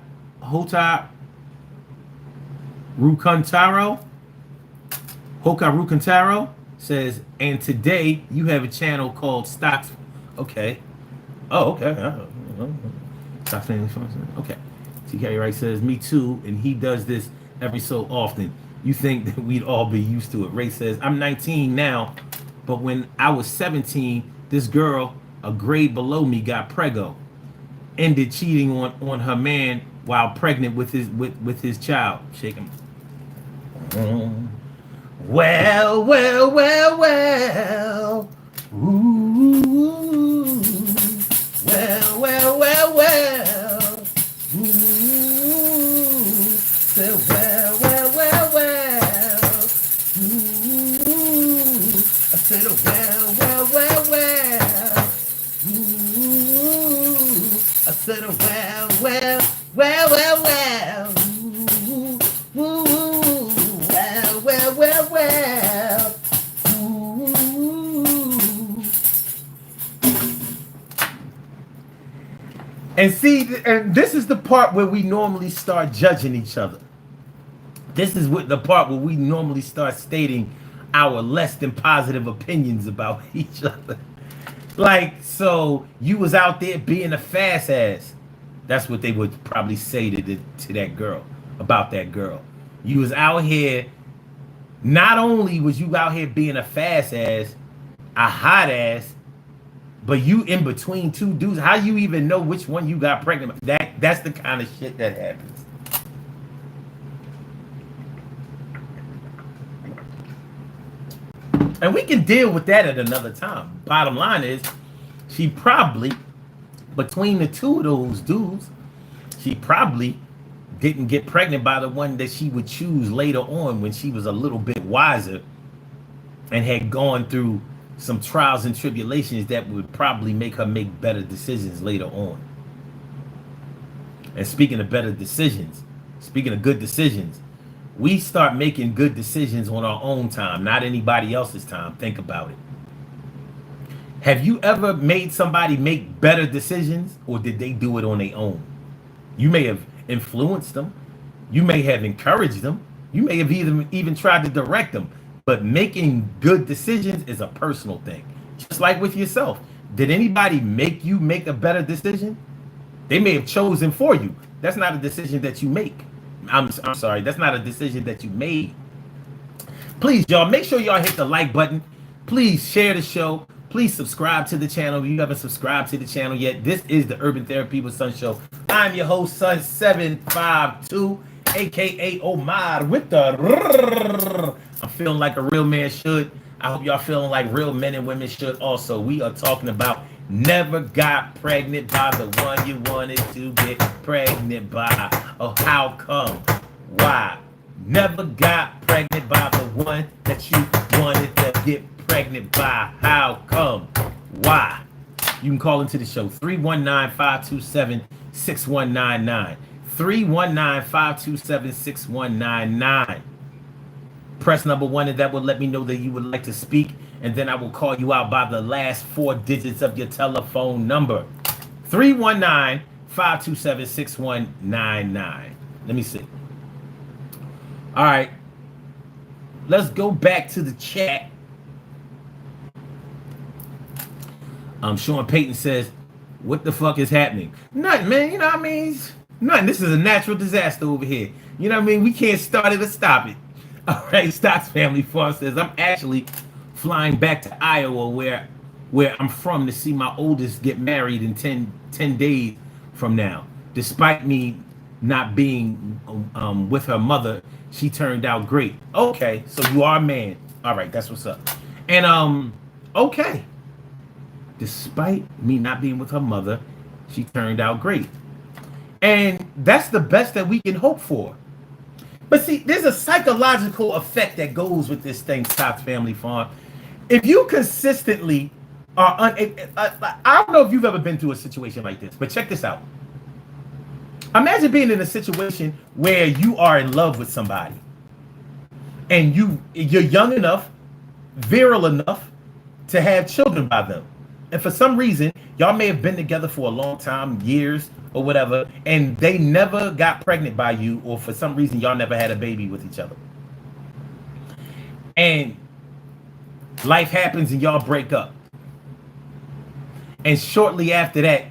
S1: Rucantaro. Hoka Rucantaro says, and today you have a channel called Stocks. Okay. Oh, okay. Stocks Family Farm. Okay. TK Wright says, me too, and he does this every so often. You think that we'd all be used to it. Ray says, I'm 19 now, but when I was 17, this girl, a grade below me, got preggo. Ended cheating on her man while pregnant with his child. Shake him. Well. Ooh. Well. Ooh. Say well. Ooh. I said well. Ooh. I said well. And see, and this is the part where we normally start judging each other. This is the part where we normally start stating our less than positive opinions about each other. Like, so you was out there being a fast ass. That's what they would probably say to that girl, about that girl. You was out here, not only was you out here being a fast ass, a hot ass, but you in between two dudes. How you even know which one you got pregnant? That's the kind of shit that happens. And we can deal with that at another time. Bottom line is, she probably, between the two of those dudes, she probably didn't get pregnant by the one that she would choose later on when she was a little bit wiser and had gone through some trials and tribulations that would probably make her make better decisions later on. And speaking of better decisions, speaking of good decisions, we start making good decisions on our own time, not anybody else's time. Think about it. Have you ever made somebody make better decisions, or did they do it on their own? You may have influenced them. You may have encouraged them. You may have even tried to direct them. But making good decisions is a personal thing. Just like with yourself. Did anybody make you make a better decision? They may have chosen for you. That's not a decision that you make. I'm sorry. That's not a decision that you made. Please, y'all, make sure y'all hit the like button. Please share the show. Please subscribe to the channel if you haven't subscribed to the channel yet. This is the Urban Therapy with Sun Show. I'm your host, Sun752, aka Omar, with the... I'm feeling like a real man should. I hope y'all feeling like real men and women should also. We are talking about never got pregnant by the one you wanted to get pregnant by. Oh, how come? Why? Never got pregnant by the one that you wanted to get pregnant by. How come? Why? You can call into the show 319-527-6199. 319-527-6199. Press number 1 and that will let me know that you would like to speak, and then I will call you out by the last 4 digits of your telephone number. 319-527-6199. Let me see. All right. Let's go back to the chat. Sean Payton says, what the fuck is happening? Nothing, man. You know what I mean? Nothing. This is a natural disaster over here. You know what I mean? We can't start it or stop it. All right. Stocks Family Farm says, I'm actually flying back to Iowa where I'm from to see my oldest get married in 10 days from now. Despite me not being with her mother, she turned out great. Okay. So you are a man. All right. That's what's up. And okay. Despite me not being with her mother, she turned out great. And that's the best that we can hope for. But see, there's a psychological effect that goes with this thing, Stocks Family Farm. If you consistently are, I don't know if you've ever been through a situation like this, but check this out. Imagine being in a situation where you are in love with somebody. And you're young enough, virile enough to have children by them. And for some reason, y'all may have been together for a long time, years or whatever, and they never got pregnant by you, or for some reason, y'all never had a baby with each other. And life happens and y'all break up. And shortly after that,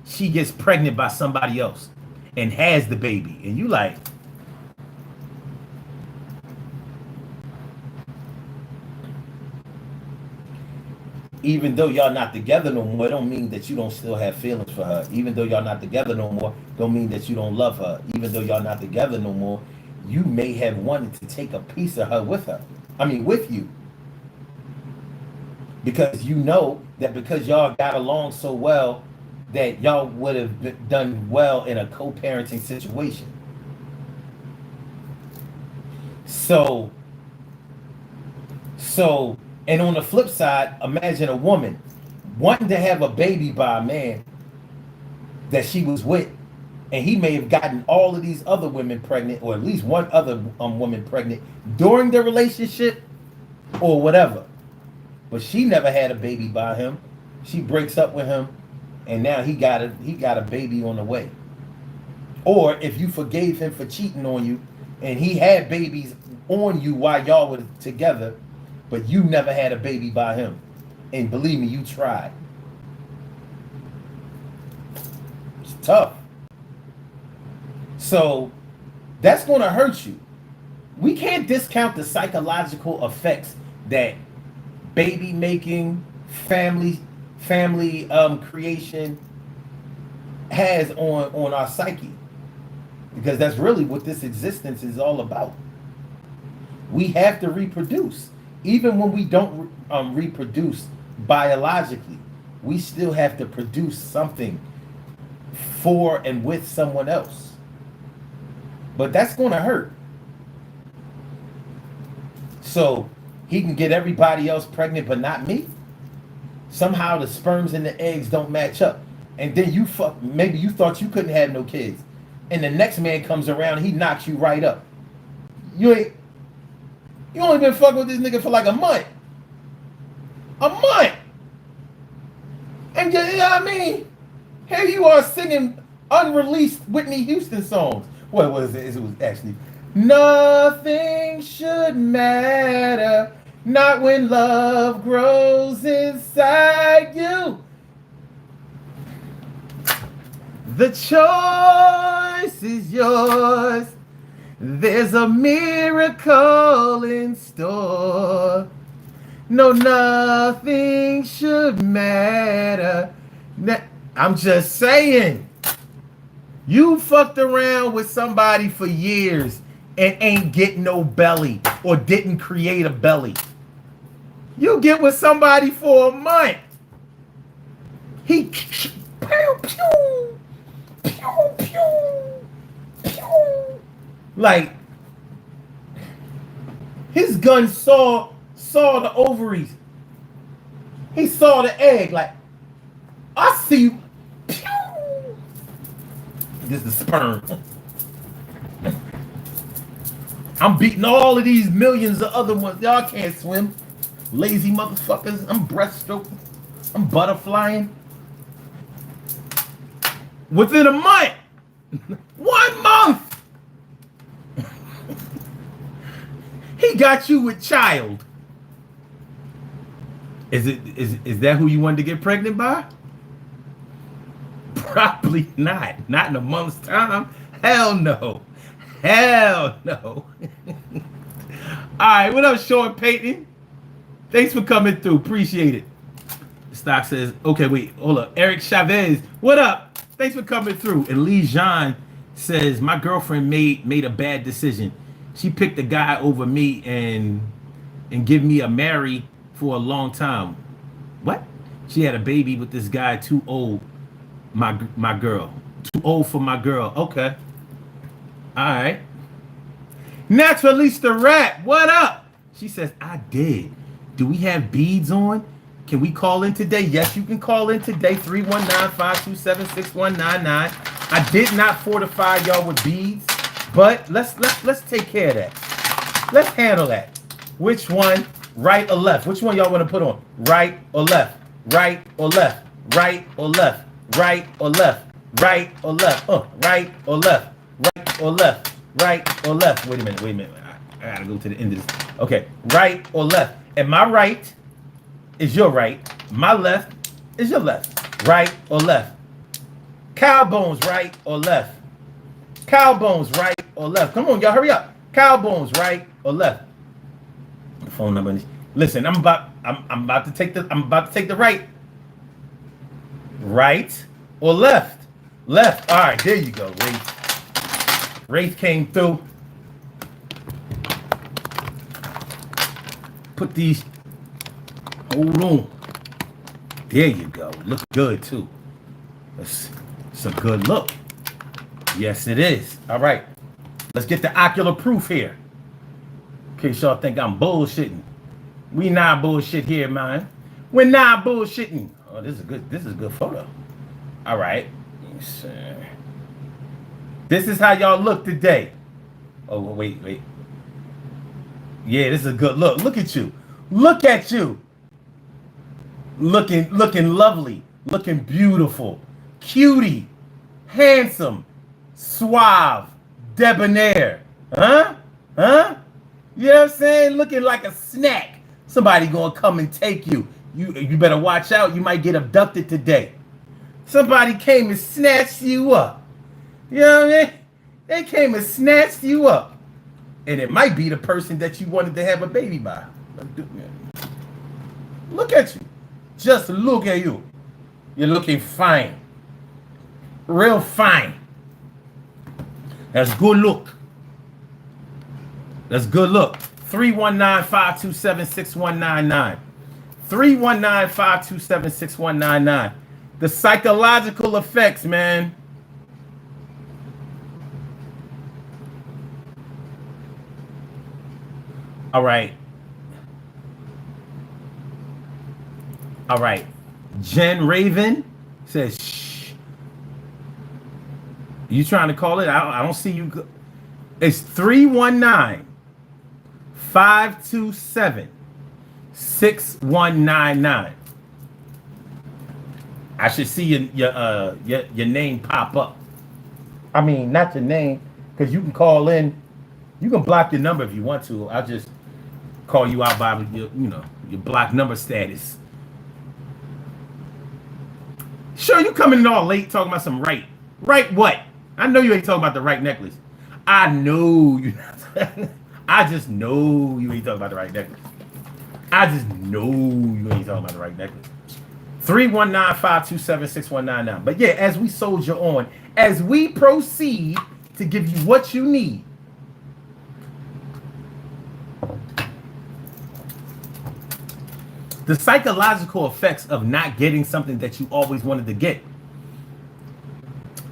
S1: she gets pregnant by somebody else and has the baby. And you like, even though y'all not together no more, don't mean that you don't still have feelings for her. Even though y'all not together no more, don't mean that you don't love her. Even though y'all not together no more, you may have wanted to take a piece of her with you. Because you know that because y'all got along so well, that y'all would have done well in a co-parenting situation. So, and on the flip side, imagine a woman wanting to have a baby by a man that she was with, and he may have gotten all of these other women pregnant, or at least one other woman pregnant during the relationship or whatever. But she never had a baby by him. She breaks up with him, and now he got a baby on the way. Or if you forgave him for cheating on you, and he had babies on you while y'all were together, but you never had a baby by him. And believe me, you tried. tough. So that's going to hurt you. We can't discount the psychological effects that baby making, family creation has on our psyche, because that's really what this existence is all about. We have to reproduce. Even when we don't reproduce biologically, we still have to produce something for and with someone else. But that's going to hurt. So he can get everybody else pregnant but not me? Somehow the sperms and the eggs don't match up. And then maybe you thought you couldn't have no kids. And the next man comes around and he knocks you right up. You only been fucking with this nigga for like a month. A month! And you know what I mean? Here you are singing unreleased Whitney Houston songs. What was it? It was actually, nothing should matter, not when love grows inside you. The choice is yours. There's a miracle in store. No, nothing should matter. I'm just saying. You fucked around with somebody for years and ain't getting no belly or didn't create a belly. You get with somebody for a month. He pew, pew, pew, pew, pew. Like, his gun saw the ovaries. He saw the egg. Like, I see you. Pew. This is the sperm. I'm beating all of these millions of other ones. Y'all can't swim. Lazy motherfuckers. I'm breaststroking. I'm butterflying. Within a month. 1 month. He got you with child. Is that who you wanted to get pregnant by? Probably not. Not in a month's time. Hell no. Hell no. All right, what up, Sean Payton? Thanks for coming through. Appreciate it. Stock says, okay, wait, hold up. Eric Chavez, what up? Thanks for coming through. And Lee Jean says, my girlfriend made a bad decision. She picked a guy over me and give me a marry for a long time. What? She had a baby with this guy too old. My girl. Too old for my girl. Okay. All right. Naturalista Rap, what up? She says, I did. Do we have beads on? Can we call in today? Yes, you can call in today. 319-527-6199. I did not fortify y'all with beads, but let's take care of that. Let's handle that. Which one? Right or left? Which one y'all want to put on? Right or left? Right or left? Right or left? Right or left? Right or left? Right or left? Right or left? Right or left? Wait a minute. I gotta go to the end of this. Okay, right or left? And my right is your right. My left is your left. Right or left? Cow bones, right or left? Cow bones, right or left? Come on, y'all, hurry up. Cow bones, right or left? The phone number. Listen, I'm about to take the right. Right or left? Left. All right, there you go. Wraith came through. Put these. Hold on. There you go. Look good too. It's a good look. Yes, it is. All right. Let's get the ocular proof here. In case y'all think I'm bullshitting. We not bullshit here, man. We're not bullshitting. Oh, this is a good photo. All right. This is how y'all look today. Oh, wait. Yeah, this is a good look. Look at you. Look at you. Looking lovely. Looking beautiful. Cutie. Handsome. Suave. Debonair. Huh? You know what I'm saying? Looking like a snack. Somebody gonna come and take you. You better watch out. You might get abducted today. Somebody came and snatched you up. You know what I mean? They came and snatched you up. And it might be the person that you wanted to have a baby by. Look at you. Just look at you. You're looking fine. Real fine. That's good look. That's good look. 319-527-6199. 319-527-6199. The psychological effects, man. All right. All right. Jen Raven says, shh. You trying to call it? I don't see you. It's 319-527-6199. I should see your name pop up. I mean, not your name, because you can call in. You can block your number if you want to. I'll just call you out by your block number status. Sure, you coming in all late talking about some right what? I know you ain't talking about the right necklace. I know you. I just know you ain't talking about the right necklace. I just know you ain't talking about the right necklace. 319-527-6199. But yeah, as we soldier on, as we proceed to give you what you need. The psychological effects of not getting something that you always wanted to get.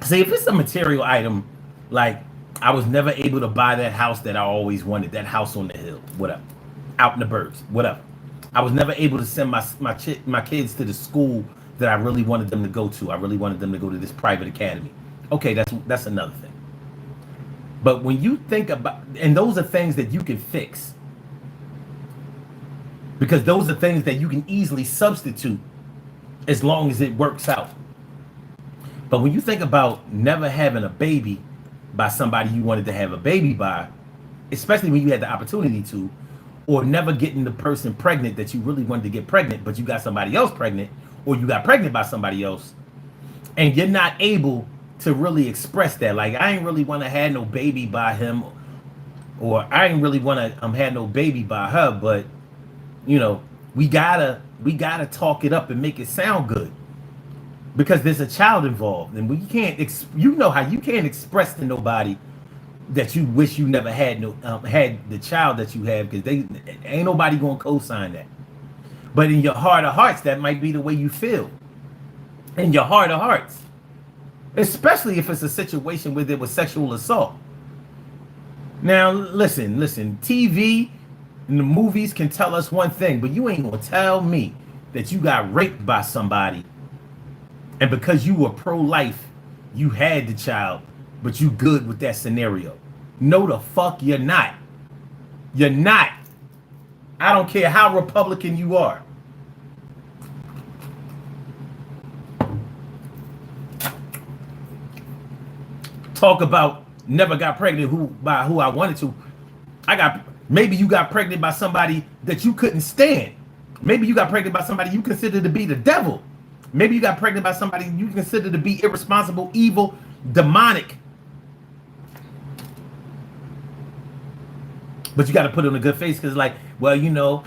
S1: See, if it's a material item, like I was never able to buy that house that I always wanted, that house on the hill, whatever, out in the burbs, whatever. I was never able to send my kids to the school that I really wanted them to go to. I really wanted them to go to this private academy. Okay, that's another thing. But when you think about, and those are things that you can fix, because those are things that you can easily substitute as long as it works out. But when you think about never having a baby by somebody you wanted to have a baby by, especially when you had the opportunity to, or never getting the person pregnant that you really wanted to get pregnant, but you got somebody else pregnant, or you got pregnant by somebody else, and you're not able to really express that. Like, I ain't really want to have no baby by him, or I ain't really want to have no baby by her, but you know, we gotta talk it up and make it sound good, because there's a child involved, and we can't you know how you can't express to nobody that you wish you never had had the child that you have, because they ain't nobody gonna co-sign that. But in your heart of hearts, that might be the way you feel. In your heart of hearts, especially if it's a situation where there was sexual assault. Now listen, TV and the movies can tell us one thing, but you ain't gonna tell me that you got raped by somebody, and because you were pro-life, you had the child, but you good with that scenario. No, the fuck you're not. You're not. I don't care how Republican you are. Talk about never got pregnant by who I wanted to. Maybe you got pregnant by somebody that you couldn't stand. Maybe you got pregnant by somebody you consider to be the devil. Maybe you got pregnant by somebody you consider to be irresponsible, evil, demonic. But you got to put on a good face, because, like, well, you know,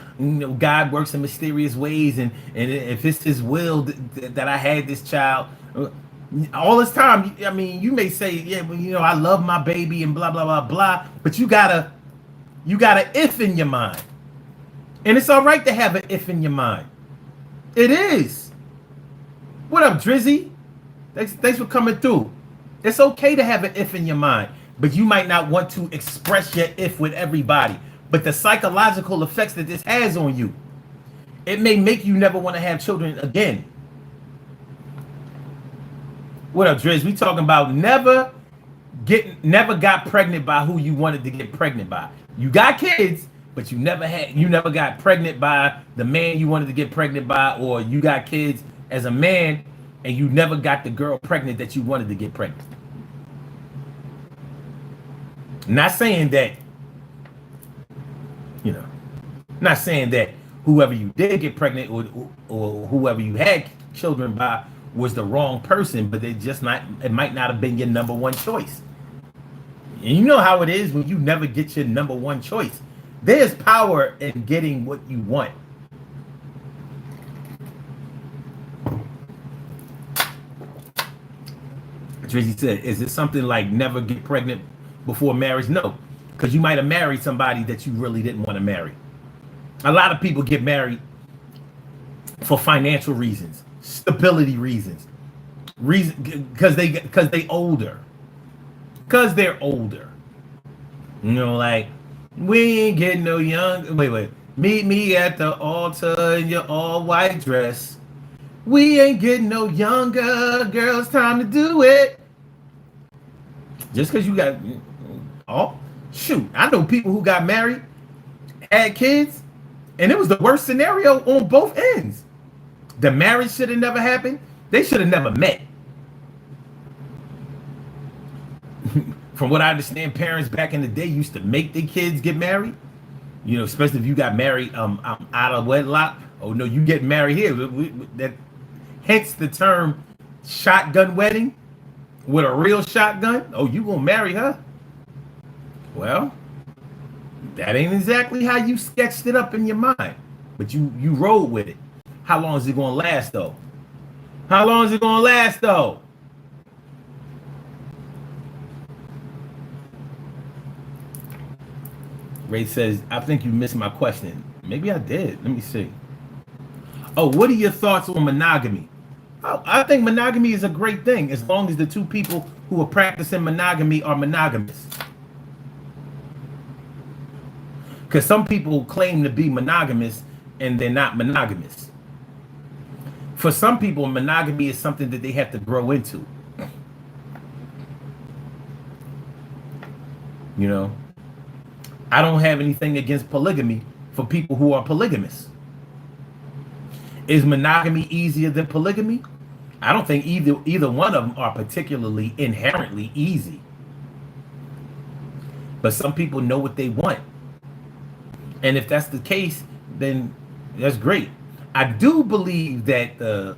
S1: God works in mysterious ways, and if it's His will that I had this child, all this time, I mean, you may say, yeah, well, you know, I love my baby and blah blah blah blah, but you got a if in your mind, and it's all right to have an if in your mind. It is. What up, Drizzy? Thanks for coming through. It's okay to have an if in your mind, but you might not want to express your if with everybody. But the psychological effects that this has on you, it may make you never want to have children again. What up, Drizzy? We talking about never got pregnant by who you wanted to get pregnant by. You got kids, but you never got pregnant by the man you wanted to get pregnant by, or you got kids as a man and you never got the girl pregnant that you wanted to get pregnant. Not saying that, you know, whoever you did get pregnant or whoever you had children by was the wrong person, but it might not have been your number one choice. And you know how it is when you never get your number one choice. There's power in getting what you want. Tracy said, is it something like never get pregnant before marriage? No, because you might have married somebody that you really didn't want to marry. A lot of people get married for financial reasons, stability reasons, because they older, because they're older. You know, like, we ain't getting no young. Wait, meet me at the altar in your all white dress. We ain't getting no younger, girl. It's time to do it. Just because you got, oh shoot, I know people who got married, had kids, and it was the worst scenario on both ends. The marriage should have never happened. They should have never met. From what I understand, parents back in the day used to make their kids get married. You know, especially if you got married out of wedlock. Oh no, you get married here. Hence the term shotgun wedding with a real shotgun. Oh, you gonna marry her? Well, that ain't exactly how you sketched it up in your mind, but you rode with it. How long is it gonna last though? How long is it gonna last though? Ray says, I think you missed my question. Maybe I did. Let me see. Oh, what are your thoughts on monogamy? Oh, I think monogamy is a great thing as long as the two people who are practicing monogamy are monogamous. Because some people claim to be monogamous and they're not monogamous. For some people, monogamy is something that they have to grow into. You know, I don't have anything against polygamy for people who are polygamous. Is monogamy easier than polygamy? I don't think either one of them are particularly inherently easy. But some people know what they want. And if that's the case, then that's great. I do believe that the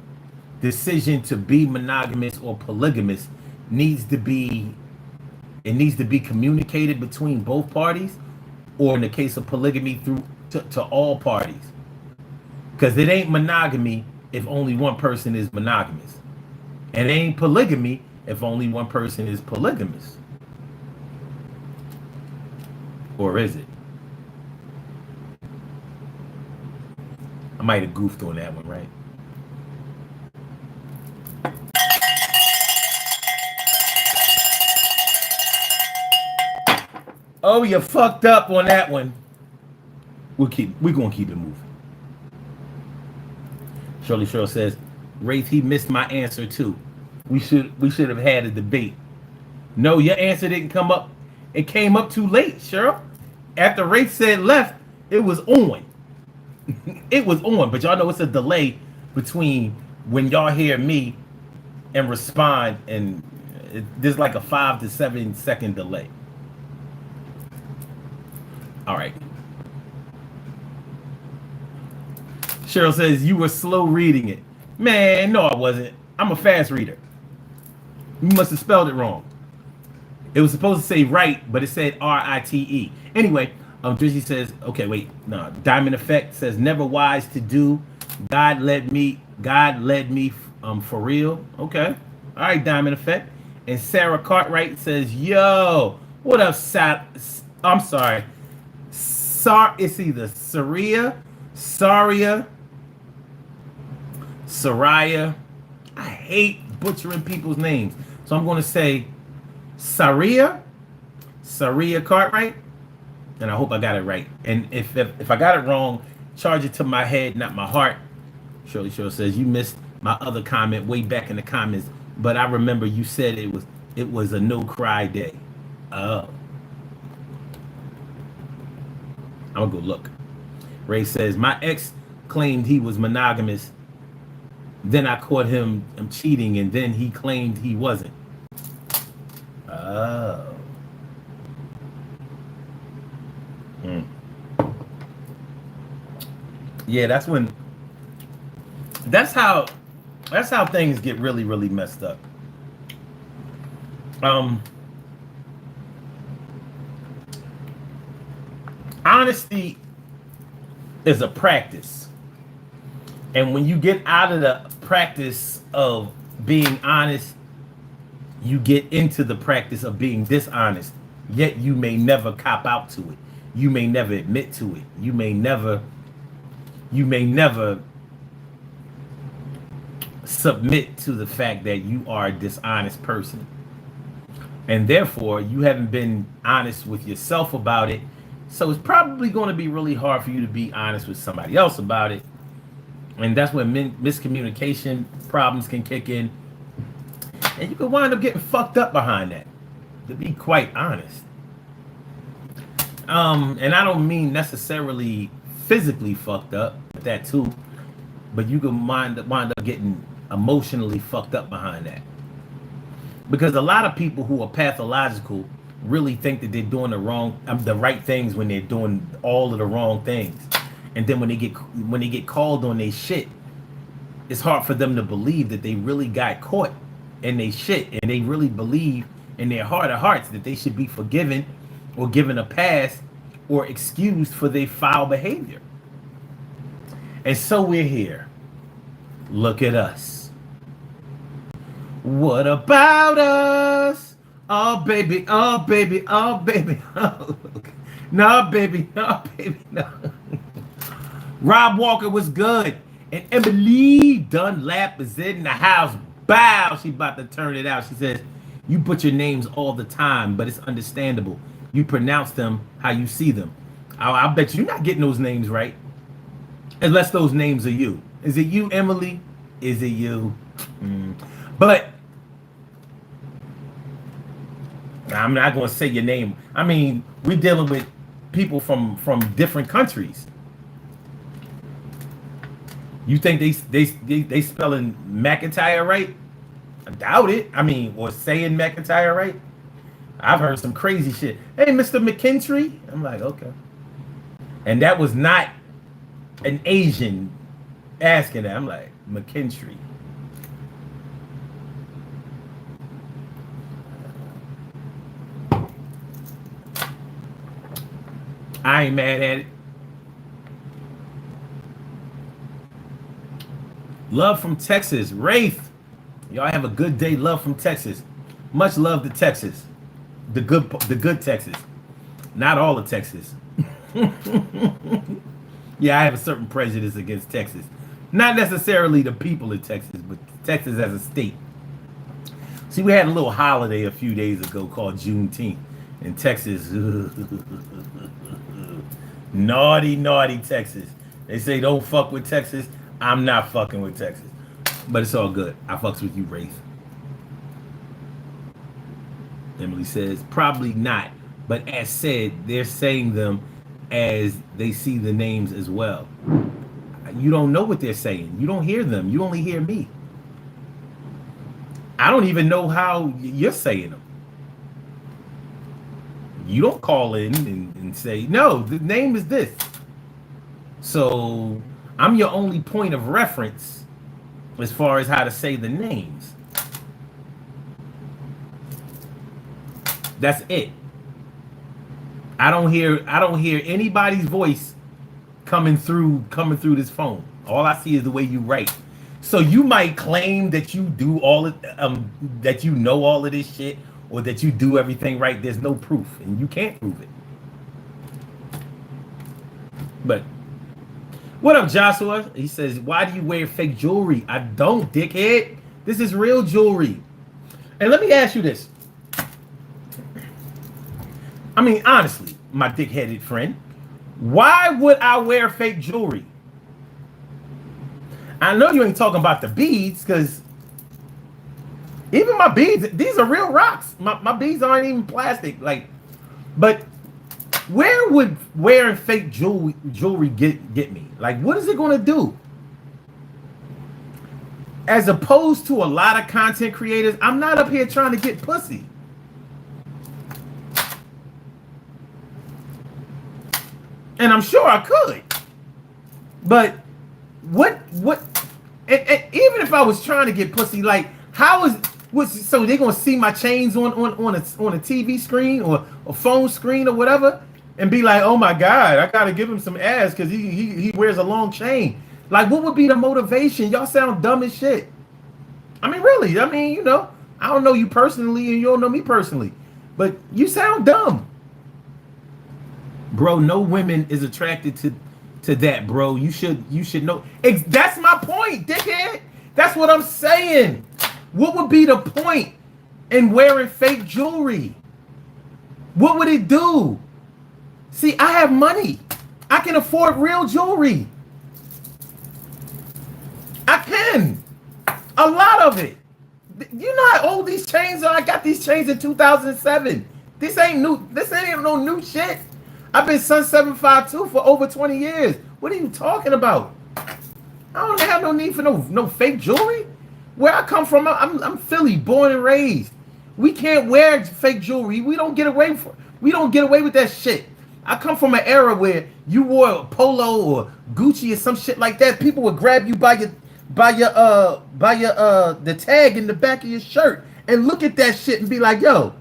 S1: decision to be monogamous or polygamous needs to be communicated between both parties, or in the case of polygamy, to all parties. Because it ain't monogamy if only one person is monogamous. And it ain't polygamy if only one person is polygamous. Or is it? I might have goofed on that one, right? Oh, you fucked up on that one. We're gonna keep it moving. Shirley Cheryl says, Wraith, he missed my answer too. We should have had a debate. No, your answer didn't come up. It came up too late, Cheryl. After Wraith said left, it was on. It was on, but y'all know it's a delay between when y'all hear me and respond, and there's like a 5 to 7 second delay. All right. Cheryl says, you were slow reading it. Man, no, I wasn't. I'm a fast reader. You must have spelled it wrong. It was supposed to say right, but it said R-I-T-E. Anyway, Drizzy says, okay, wait, no. Diamond Effect says, never wise to do. God led me for real. Okay. All right, Diamond Effect. And Sarah Cartwright says, yo, what up, I'm sorry. It's either Saria. I hate butchering people's names. So I'm going to say Saria Cartwright. And I hope I got it right. And if I got it wrong, charge it to my head, not my heart. Shirley Shirley says, you missed my other comment way back in the comments. But I remember you said it was a no cry day. Oh. I'm gonna go look. Ray says, my ex claimed he was monogamous. Then I caught him cheating, and then he claimed he wasn't. Oh. Yeah, that's how That's how things get really, really messed up. Um, Honesty is a practice. And when you get out of the practice of being honest, you get into the practice of being dishonest. Yet you may never cop out to it. You may never admit to it. You may never submit to the fact that you are a dishonest person. And therefore, you haven't been honest with yourself about it. So it's probably going to be really hard for you to be honest with somebody else about it. And that's when miscommunication problems can kick in. And you can wind up getting fucked up behind that, to be quite honest. And I don't mean necessarily physically fucked up, that too. But you can wind up getting emotionally fucked up behind that. Because a lot of people who are pathological really think that they're doing the right things when they're doing all of the wrong things. And then when they get called on their shit, it's hard for them to believe that they really got caught in their shit, and they really believe in their heart of hearts that they should be forgiven or given a pass or excused for their foul behavior. And so we're here. Look at us. What about us? Oh baby, oh baby, oh baby, oh. No baby, no baby, no. Rob Walker was good. And Emily Dunlap is in the house. Bow, she about to turn it out. She says, you put your names all the time, but it's understandable. You pronounce them how you see them. I bet you're not getting those names right. Unless those names are you. Is it you, Emily? Is it you? But I'm not going to say your name. I mean, we're dealing with people from different countries. You think they spelling McIntyre right? I doubt it. I mean, or saying McIntyre right? I've heard some crazy shit. Hey, Mr. McKintry. I'm like, okay. And that was not an Asian asking that. I'm like, McKintry. I ain't mad at it. Love from Texas. Wraith. Y'all have a good day. Love from Texas. Much love to Texas. The good Texas. Not all of Texas. Yeah, I have a certain prejudice against Texas. Not necessarily the people of Texas, but Texas as a state. See, we had a little holiday a few days ago called Juneteenth in Texas. Naughty, naughty Texas. They say don't fuck with Texas. I'm not fucking with Texas. But it's all good. I fucks with you, Wraith. Emily says, probably not. But as said, they're saying them as they see the names as well. You don't know what they're saying. You don't hear them. You only hear me. I don't even know how you're saying them. You don't call in and say, no, the name is this. So I'm your only point of reference as far as how to say the names. That's it. I don't hear anybody's voice coming through this phone. All I see is the way you write. So you might claim that you do all of that you know all of this shit, or that you do everything right. There's no proof, and you can't prove it. But what up, Joshua? He says, why do you wear fake jewelry? I don't, dickhead. This is real jewelry. And let me ask you this. I mean, honestly, my dick-headed friend, why would I wear fake jewelry? I know you ain't talking about the beads, because even my beads, these are real rocks. My beads aren't even plastic. Like, but where would wearing fake jewelry get me? Like, what is it going to do? As opposed to a lot of content creators, I'm not up here trying to get pussy. And I'm sure I could. But what and even if if I was trying to get pussy? Like, how is so they gonna see my chains on a TV screen or a phone screen or whatever, and be like, oh my god, I gotta give him some ass because he wears a long chain. Like, what would be the motivation? Y'all sound dumb as shit. I mean, really. I mean, you know, I don't know you personally, and you don't know me personally, but you sound dumb, bro. No women is attracted to that, bro. You should know. That's my point, dickhead. That's what I'm saying. What would be the point in wearing fake jewelry? What would it do? See, I have money. I can afford real jewelry. I can. A lot of it. You know how old these chains are? I got these chains in 2007. This ain't new. This ain't no new shit. I've been Sun 752 for over 20 years. What are you talking about? I don't have no need for no fake jewelry. Where I come from, I'm Philly, born and raised. We can't wear fake jewelry. We don't get away with that shit. I come from an era where you wore a polo or Gucci or some shit like that. People would grab you by the tag in the back of your shirt and look at that shit and be like, yo,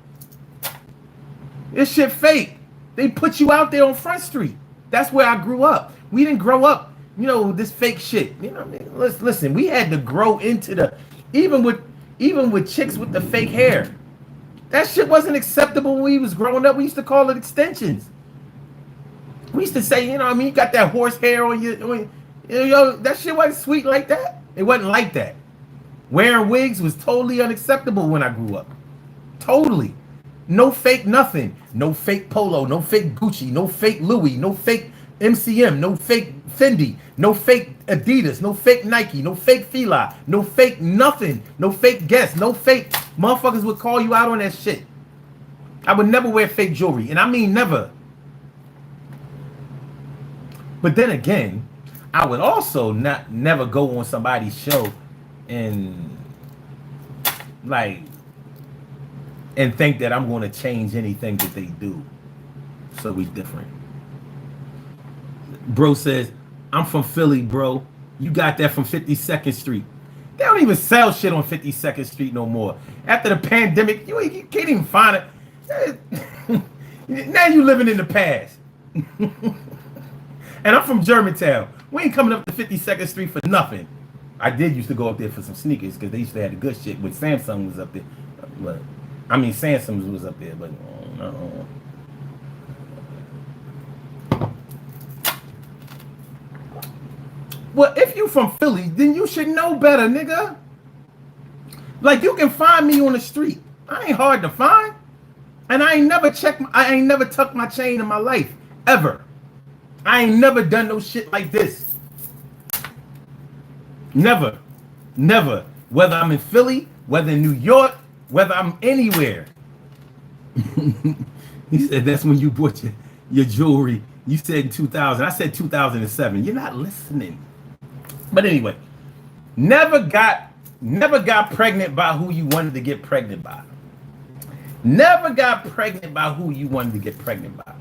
S1: this shit fake. They put you out there on Front Street. That's where I grew up. We didn't grow up, you know, this fake shit. You know what I mean? Listen, we had to grow into the even with chicks with the fake hair. That shit wasn't acceptable when we was growing up. We used to call it extensions. We used to say, you know what I mean, you got that horse hair on you know, that shit wasn't sweet like that. It wasn't like that. Wearing wigs was totally unacceptable when I grew up. Totally. No fake nothing. No fake polo, no fake Gucci, no fake Louis, no fake MCM, no fake Fendi, no fake Adidas, no fake Nike, no fake Fila, no fake nothing, no fake Guess, no fake. Motherfuckers would call you out on that shit. I would never wear fake jewelry, and I mean never. But then again, I would also never go on somebody's show and think that I'm going to change anything that they do. So we different. Bro says, I'm from Philly, bro. You got that from 52nd Street. They don't even sell shit on 52nd Street no more. After the pandemic, you can't even find it. Now you living in the past. And I'm from Germantown. We ain't coming up to 52nd Street for nothing. I did used to go up there for some sneakers because they used to have the good shit when Samsung was up there. But I mean, Samsung was up there, but no. Well, if you from Philly, then you should know better, nigga. Like, you can find me on the street. I ain't hard to find. And I ain't never tucked my chain in my life. Ever. I ain't never done no shit like this. Never. Never. Whether I'm in Philly, whether in New York, whether I'm anywhere. He said that's when you bought your jewelry. You said 2000. I said 2007. You're not listening. But anyway, never got pregnant by who you wanted to get pregnant by. Never got pregnant by who you wanted to get pregnant by.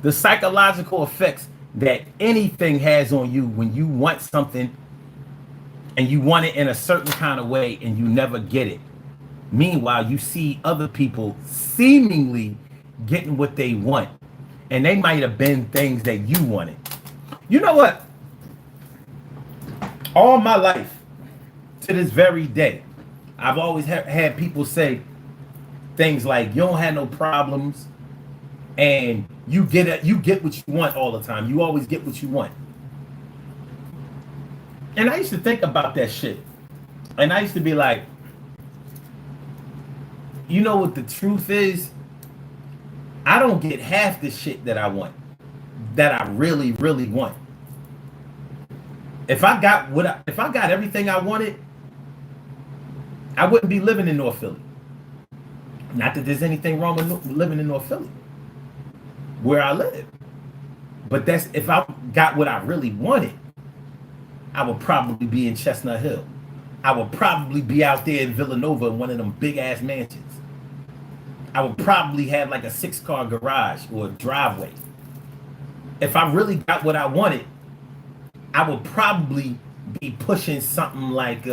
S1: The psychological effects that anything has on you when you want something and you want it in a certain kind of way and you never get it. Meanwhile, you see other people seemingly getting what they want, and they might have been things that you wanted. You know what? All my life, to this very day, I've always had people say things like, you don't have no problems, and you get what you want all the time. You always get what you want. And I used to think about that shit. And I used to be like, you know what the truth is? I don't get half the shit that I want, that I really, really want. If I got everything I wanted, I wouldn't be living in North Philly. Not that there's anything wrong with living in North Philly, where I live. But that's if I got what I really wanted, I would probably be in Chestnut Hill. I would probably be out there in Villanova in one of them big ass mansions. I would probably have like a 6-car garage or a driveway. If I really got what I wanted, I would probably be pushing something like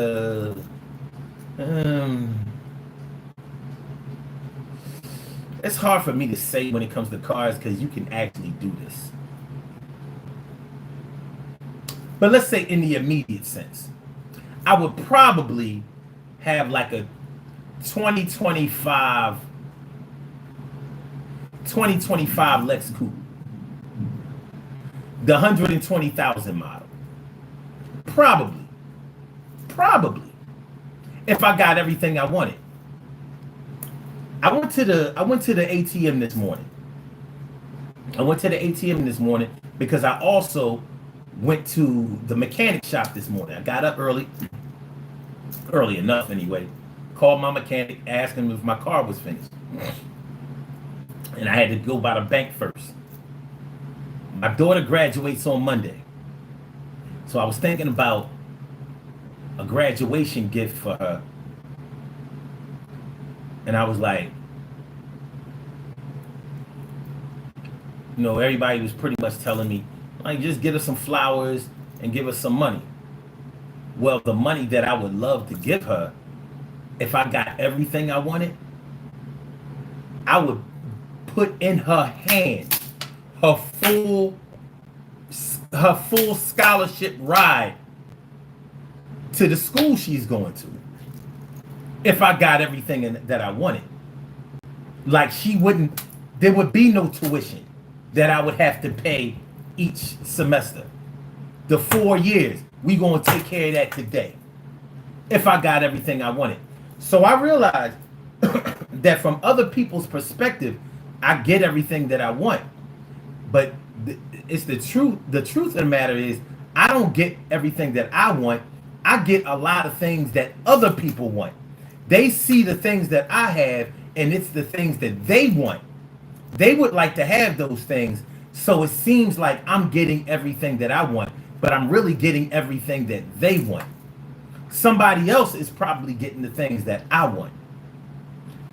S1: it's hard for me to say when it comes to cars because you can actually do this. But let's say in the immediate sense, I would probably have like a 2025 Lex Coupe, the 120,000 model. Probably, if I got everything I wanted. I went to the ATM this morning. Because I also went to the mechanic shop this morning. I got up early enough anyway. Called my mechanic, asked him if my car was finished. And I had to go by the bank first. My daughter graduates on Monday. So I was thinking about a graduation gift for her. And I was like, everybody was pretty much telling me, like, just get her some flowers and give her some money. Well, the money that I would love to give her, if I got everything I wanted, I would put in her hand her full scholarship ride to the school she's going to. If I got everything that I wanted. Like there would be no tuition that I would have to pay each semester. The 4 years, we gonna take care of that today. If I got everything I wanted. So I realized that from other people's perspective, I get everything that I want. But it's the truth. The truth of the matter is, I don't get everything that I want. I get a lot of things that other people want. They see the things that I have, and it's the things that they want. They would like to have those things, so it seems like I'm getting everything that I want, but I'm really getting everything that they want. Somebody else is probably getting the things that I want.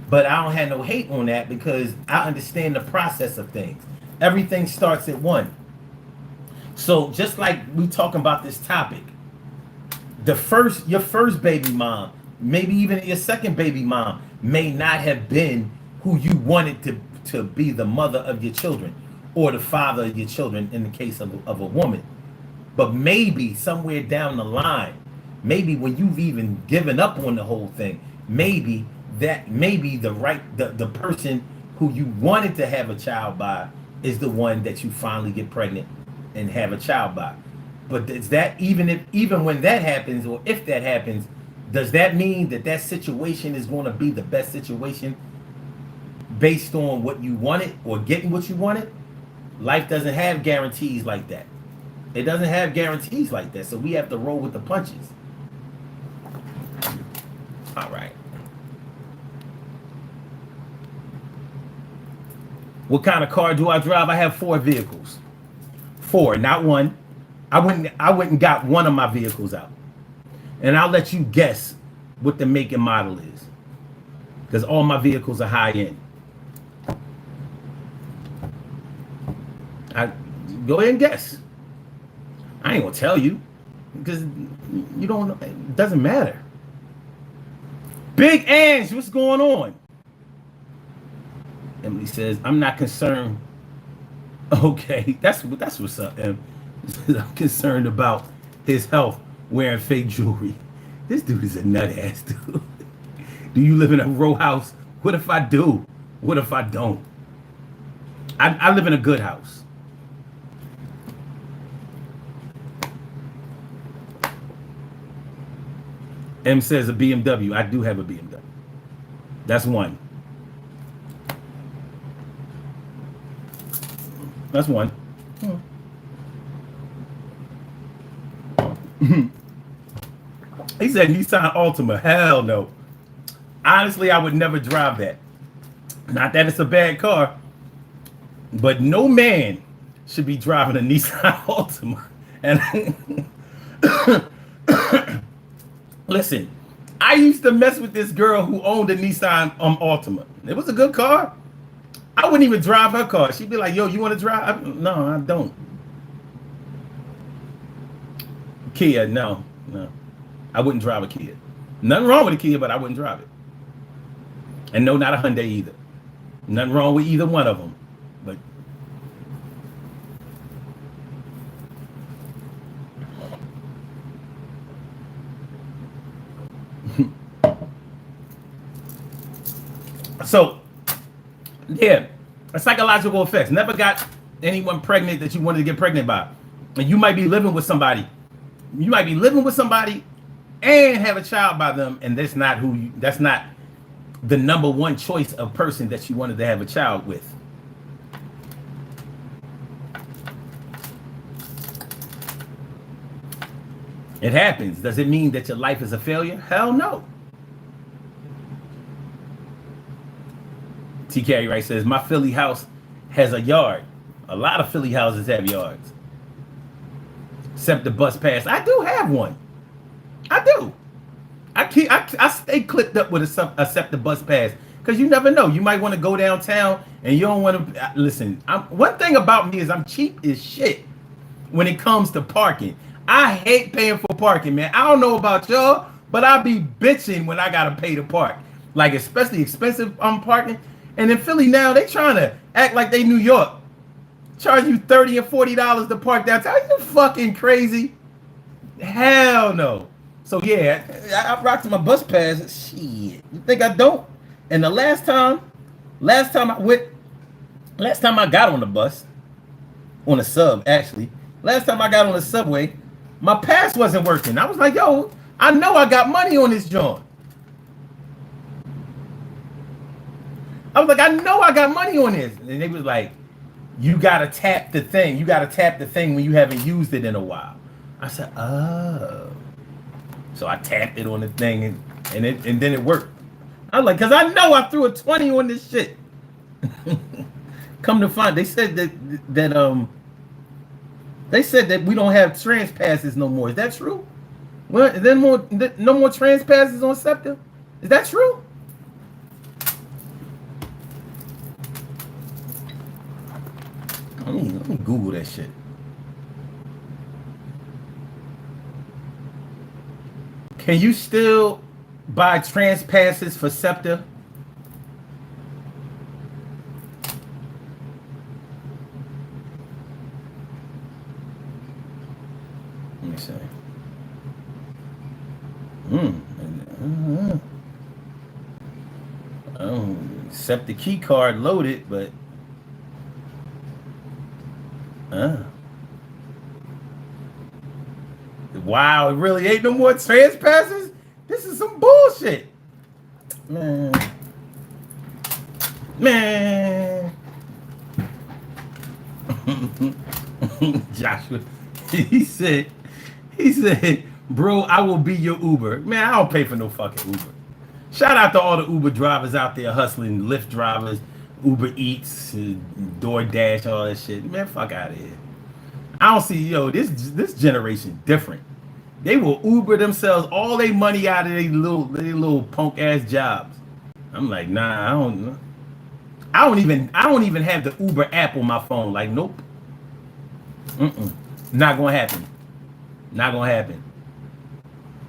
S1: But I don't have no hate on that because I understand the process of things. Everything starts at one. So just like we talking about this topic, your first baby mom, maybe even your second baby mom, may not have been who you wanted to be the mother of your children or the father of your children in the case of a woman. But maybe somewhere down the line, maybe when you've even given up on the whole thing, maybe the person who you wanted to have a child by is the one that you finally get pregnant and have a child by. But is that even when that happens, or if that happens, does that mean that situation is going to be the best situation based on what you wanted or getting what you wanted? Life doesn't have guarantees like that. It doesn't have guarantees like that. So we have to roll with the punches. All right. What kind of car do I drive? I have 4 vehicles. 4, not one. I went and got one of my vehicles out. And I'll let you guess what the make and model is. Because all my vehicles are high end. Go ahead and guess. I ain't gonna tell you. Because you don't know. It doesn't matter. Big Ange, what's going on? Emily says, I'm not concerned. Okay, that's what's up, Em. I'm concerned about his health wearing fake jewelry. This dude is a nut ass dude. Do you live in a row house? What if I do? What if I don't? I live in a good house. M says a BMW. I do have a BMW. That's one. That's one. He said Nissan Altima. Hell no. Honestly, I would never drive that. Not that it's a bad car, but no man should be driving a Nissan Altima. And listen, I used to mess with this girl who owned a Nissan Altima. It was a good car. I wouldn't even drive her car. She'd be like, yo, you want to drive? No, I don't. Kia, no. I wouldn't drive a Kia. Nothing wrong with a Kia, but I wouldn't drive it. And no, not a Hyundai either. Nothing wrong with either one of them. But so, yeah, psychological effects. Never got anyone pregnant that you wanted to get pregnant by. And you might be living with somebody. You might be living with somebody and have a child by them, and that's not the number one choice of person that you wanted to have a child with. It happens. Does it mean that your life is a failure? Hell no. T. Carey Wright says, my Philly house has a yard. A lot of Philly houses have yards. Except the bus pass. I do have one. I do. I stay clipped up with a SEPTA bus pass because you never know. You might want to go downtown and you don't want to listen. One thing about me is I'm cheap as shit when it comes to parking. I hate paying for parking, man. I don't know about y'all, but I be bitching when I gotta pay to park, like especially expensive parking. And in Philly now, they trying to act like they New York, charge you $30 and $40 to park downtown. Are you fucking crazy? Hell no. So yeah, I rocked my bus pass. Shit, you think I don't? And the last time I got on the bus, on the sub actually, last time I got on the subway, my pass wasn't working. I was like, yo, I know I got money on this joint. I was like, I know I got money on this. And they was like, you gotta tap the thing. You gotta tap the thing when you haven't used it in a while. I said, oh. So I tapped it on the thing and then it worked. I was like, cause I know I threw a 20 on this shit. Come to find, they said that we don't have trans passes no more. Is that true? Well, then no more trans passes on SEPTA. Is that true? Let me Google that shit. Can you still buy trans passes for SEPTA? Let me see. SEPTA key card loaded, but wow, it really ain't no more trans passes? This is some bullshit. Man. Joshua, he said, bro, I will be your Uber. Man, I don't pay for no fucking Uber. Shout out to all the Uber drivers out there hustling, Lyft drivers, Uber Eats, DoorDash, all that shit. Man, fuck out of here. I don't see, this generation different. They will Uber themselves all their money out of their little punk ass jobs. I'm like, nah, I don't even have the Uber app on my phone. Like, nope. Not gonna happen. Not gonna happen.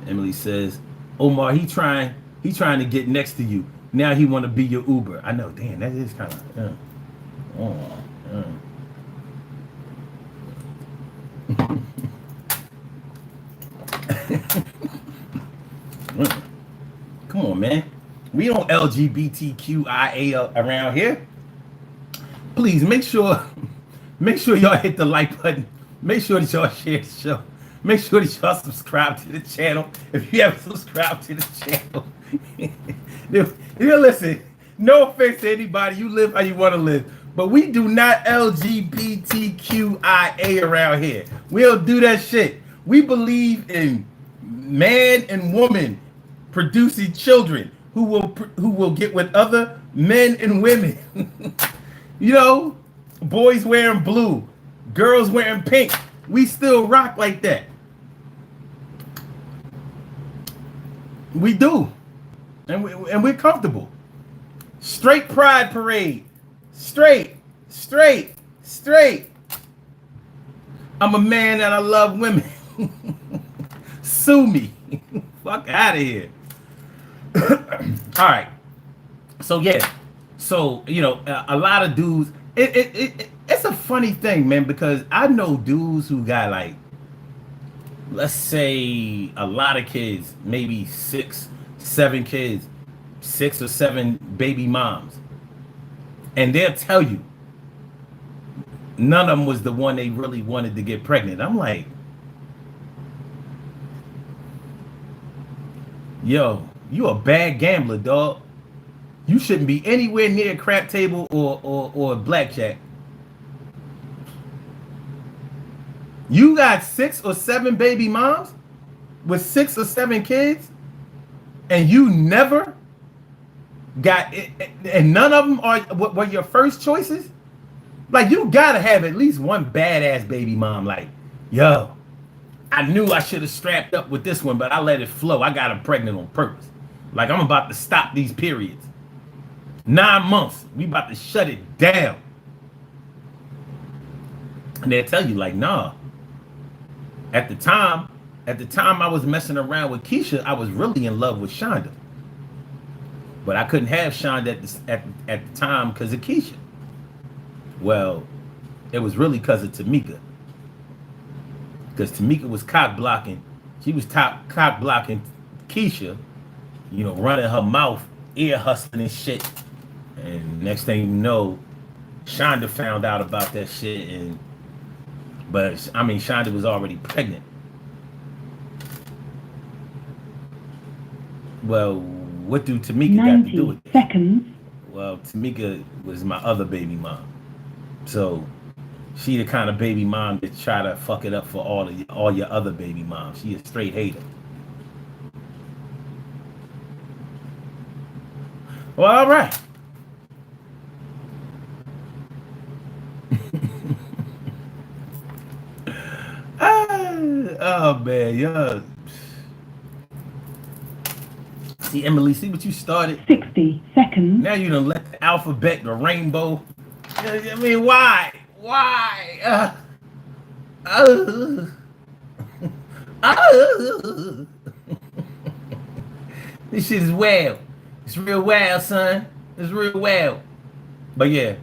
S1: Emily says, Omar, he trying to get next to you. Now he want to be your Uber. I know, damn, that is kind of. Come on, man. We don't LGBTQIA around here. Please make sure y'all hit the like button. Make sure that y'all share the show. Make sure that y'all subscribe to the channel. If you haven't subscribed to the channel, listen. No offense to anybody. You live how you want to live. But we do not LGBTQIA around here. We don't do that shit. We believe in man and woman producing children who will get with other men and women. Boys wearing blue, girls wearing pink. We still rock like that. We do. And we're comfortable. Straight pride parade. Straight. I'm a man and I love women. sue me. Fuck out of here. All right. So yeah. So a lot of dudes. It's a funny thing, man, because I know dudes who got like, let's say, a lot of kids, maybe 6, 7 kids, 6 or 7 baby moms, and they'll tell you none of them was the one they really wanted to get pregnant. I'm like, yo, you a bad gambler, dog. You shouldn't be anywhere near a crap table or blackjack. You got 6 or 7 baby moms with 6 or 7 kids, and you never got it, and none of them were your first choices. Like, you gotta have at least one badass baby mom. Like, yo, I knew I should have strapped up with this one, but I let it flow. I got her pregnant on purpose. Like, I'm about to stop these periods. 9 months. We about to shut it down. And they'll tell you, like, nah. At the time I was messing around with Keisha, I was really in love with Shonda. But I couldn't have Shonda at the time because of Keisha. Well, it was really because of Tamika. Because Tamika was cock blocking. She was cock blocking Keisha, running her mouth, ear hustling and shit. And next thing you know, Shonda found out about that shit, but Shonda was already pregnant. Well, what do Tamika got to do with it?
S2: 90 seconds.
S1: Well, Tamika was my other baby mom. So she the kind of baby mom that try to fuck it up for all your other baby moms. She a straight hater. Well, all right. Oh man, yeah. See, Emily, see what you started?
S2: 60 seconds.
S1: Now you done let the alphabet, the rainbow. I mean, why? Why? This shit is wild. It's real wild, son. It's real wild. But yeah.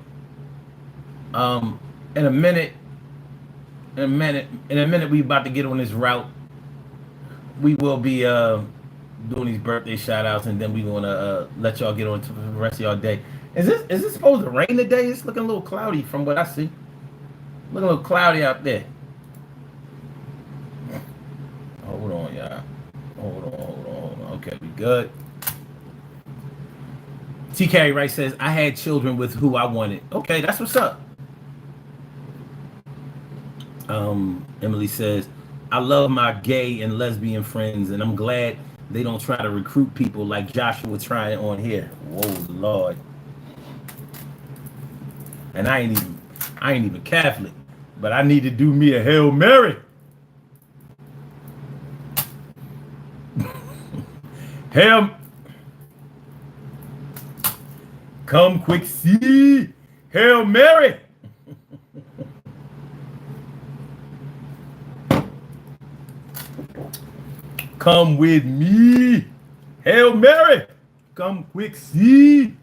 S1: In a minute, we about to get on this route. We will be doing these birthday shout outs, and then we gonna let y'all get on to the rest of y'all day. Is this supposed to rain today? It's looking a little cloudy from what I see. Looking a little cloudy out there. Hold on, y'all. Hold on. Okay, we good. T. Carey Wright says, I had children with who I wanted. Okay, that's what's up. Emily says, I love my gay and lesbian friends, and I'm glad they don't try to recruit people like Joshua trying on here. Whoa, Lord. And I ain't even Catholic, but I need to do me a Hail Mary. Hail, come quick see, Hail Mary. Come with me, Hail Mary. Come quick see.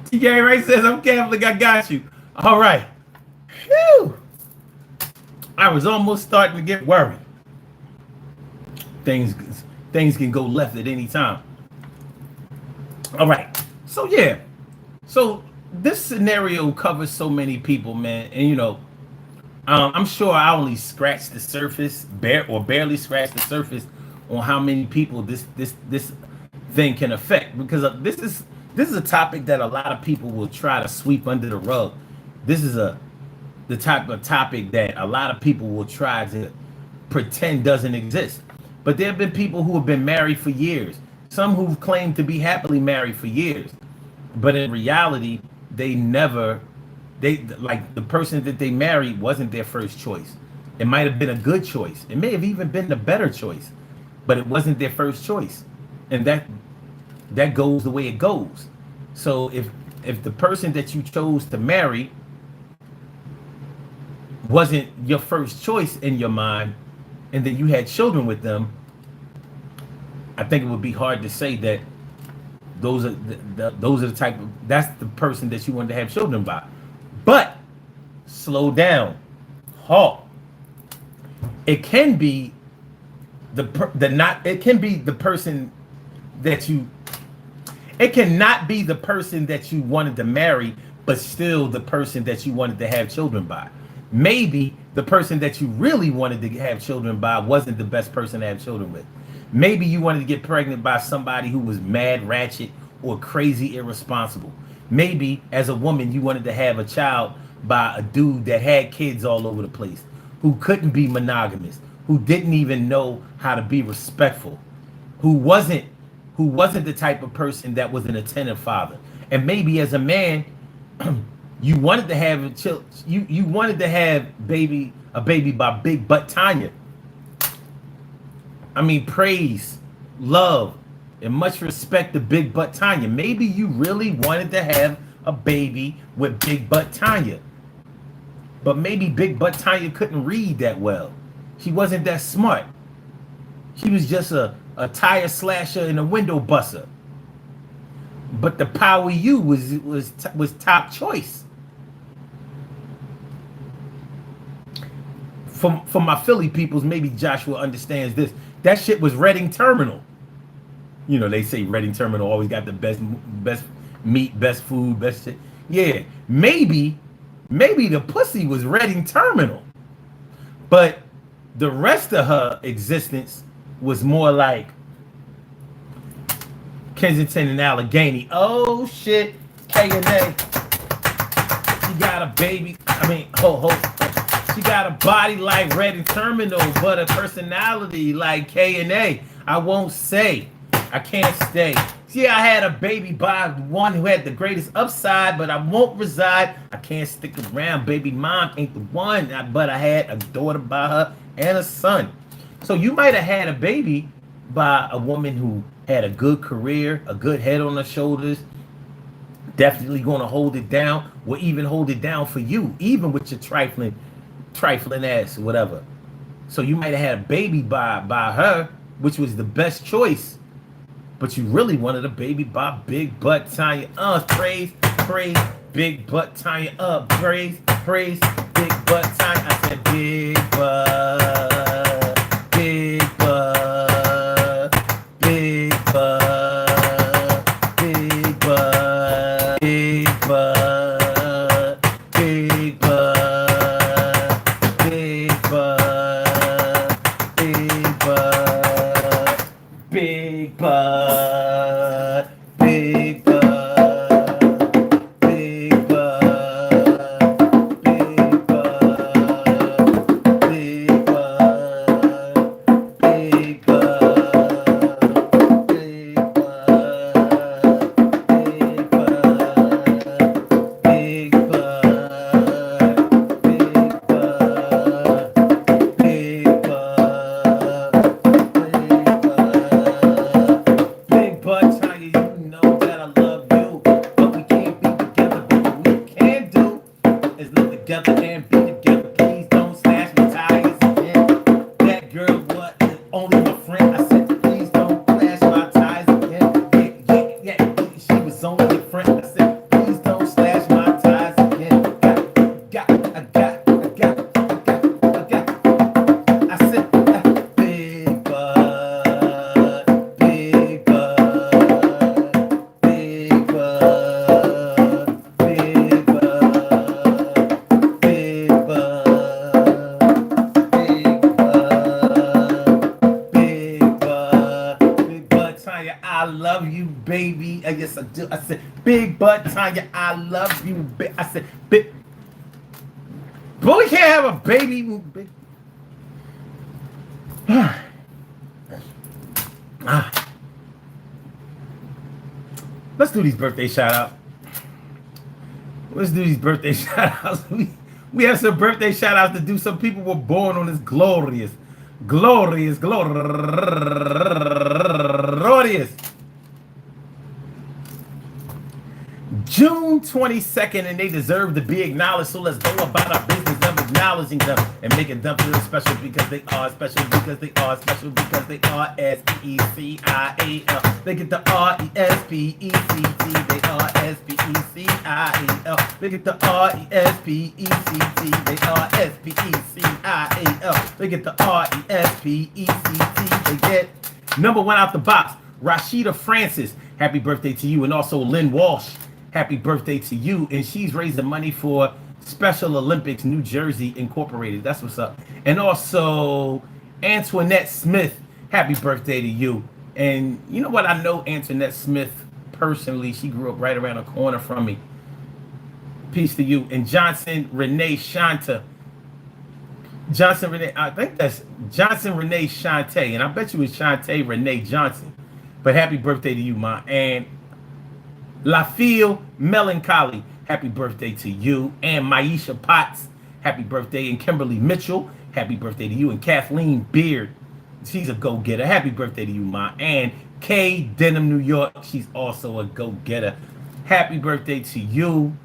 S1: T.K. Ray says, I'm Catholic, I got you. All right. Whew. I was almost starting to get worried. Things can go left at any time. All right. So yeah. So this scenario covers so many people, man. And I'm sure I only scratched the surface, barely scratched the surface on how many people this thing can affect, because this is a topic that a lot of people will try to sweep under the rug. This is the type of topic that a lot of people will try to pretend doesn't exist. But there have been people who have been married for years, some who've claimed to be happily married for years, but in reality, the person that they married wasn't their first choice. It might have been a good choice. It may have even been the better choice, but it wasn't their first choice. And that goes the way it goes. So if the person that you chose to marry wasn't your first choice in your mind, and then you had children with them, I think it would be hard to say that those are the type of that's the person that you wanted to have children by. But slow down, halt. It can be the not. It can be the person that you. It cannot be the person that you wanted to marry, but still the person that you wanted to have children by. Maybe the person that you really wanted to have children by wasn't the best person to have children with. Maybe you wanted to get pregnant by somebody who was mad, ratchet, or crazy irresponsible. Maybe as a woman, you wanted to have a child by a dude that had kids all over the place, who couldn't be monogamous, who didn't even know how to be respectful, who wasn't the type of person that was an attentive father. And maybe as a man, you wanted to have you wanted to have a baby by Big Butt Tanya. I mean, praise, love, and much respect to Big Butt Tanya. Maybe you really wanted to have a baby with Big Butt Tanya. But maybe Big Butt Tanya couldn't read that well. She wasn't that smart. She was just a tire slasher and a window busser. But the Power U was top choice. For my Philly peoples, maybe Joshua understands this. That shit was Reading Terminal. You know, they say Reading Terminal always got the best meat, best food, best shit. Yeah, maybe the pussy was Reading Terminal. But the rest of her existence was more like Kensington and Allegheny. Oh shit, K&A. She got a baby. I mean, she got a body like Reading Terminal, but a personality like K&A. I won't say. I can't stay. Yeah, I had a baby by one who had the greatest upside, but I won't reside. I can't stick around. Baby mom ain't the one, but I had a daughter by her and a son. So you might have had a baby by a woman who had a good career, a good head on her shoulders, definitely going to hold it down, or even hold it down for you, even with your trifling ass or whatever. So you might have had a baby by her, which was the best choice, but you really wanted a baby by Big Butt Tanya. Praise, Big Butt Tanya. Praise, Big Butt Tanya. I said Big Butt, Big Butt, Big Butt, Big Butt, Big Butt, Big Butt, Big Butt, Big Butt, Big Butt, Big Butt, Big Butt, Big Butt, Big Butt, Big Butt, Big Butt, Big Butt, Big Butt, Big Butt, Big Butt Tanya, you know that I love you, but we can't be together. But what we can do is live together and be together. Please don't slash my tires again. That girl was only my friend. I said, please don't slash my tires again. Yeah. She was only a friend. I said, please don't slash my tires again. I got. I said, Big Butt, Big Butt, Big Butt, Big Butt, Big Butt, Big Butt, Big Butt Tanya, I love you, baby. Yes, I do. I said, Big Butt Tanya, I love you. I said, big. But we can't have a baby. Big. Let's do these birthday shout outs. We have some birthday shout outs to do. Some people were born on this glorious June 22nd, and they deserve to be acknowledged. So let's go about our business. Number acknowledging them and making them feel special because they are special because they are special because they are S-P-E-C-I-A-L. They get the R-E-S-P-E-C-T. They are S-P-E-C-I-A-L. They get the R-E-S-P-E-C-T. They are S-P-E-C-I-A-L. They get the R-E-S-P-E-C-T. They get number one out the box, Rashida Francis. Happy birthday to you. And also Lynn Walsh. Happy birthday to you. And she's raising money for Special Olympics New Jersey Incorporated. That's what's up. And also Antoinette Smith. Happy birthday to you. And you know what? I know Antoinette Smith personally. She grew up right around the corner from me. Peace to you. And Johnson Renee Shanta. Johnson Renee, I think that's Johnson Renee Shantae. And I bet you it's Shantae Renee Johnson. But happy birthday to you, Ma. And La Fille Melancholy, happy birthday to you. And Maisha Potts, happy birthday. And Kimberly Mitchell, happy birthday to you. And Kathleen Beard, she's a go-getter. Happy birthday to you, Ma. And Kay Denham, New York, she's also a go-getter. Happy birthday to you.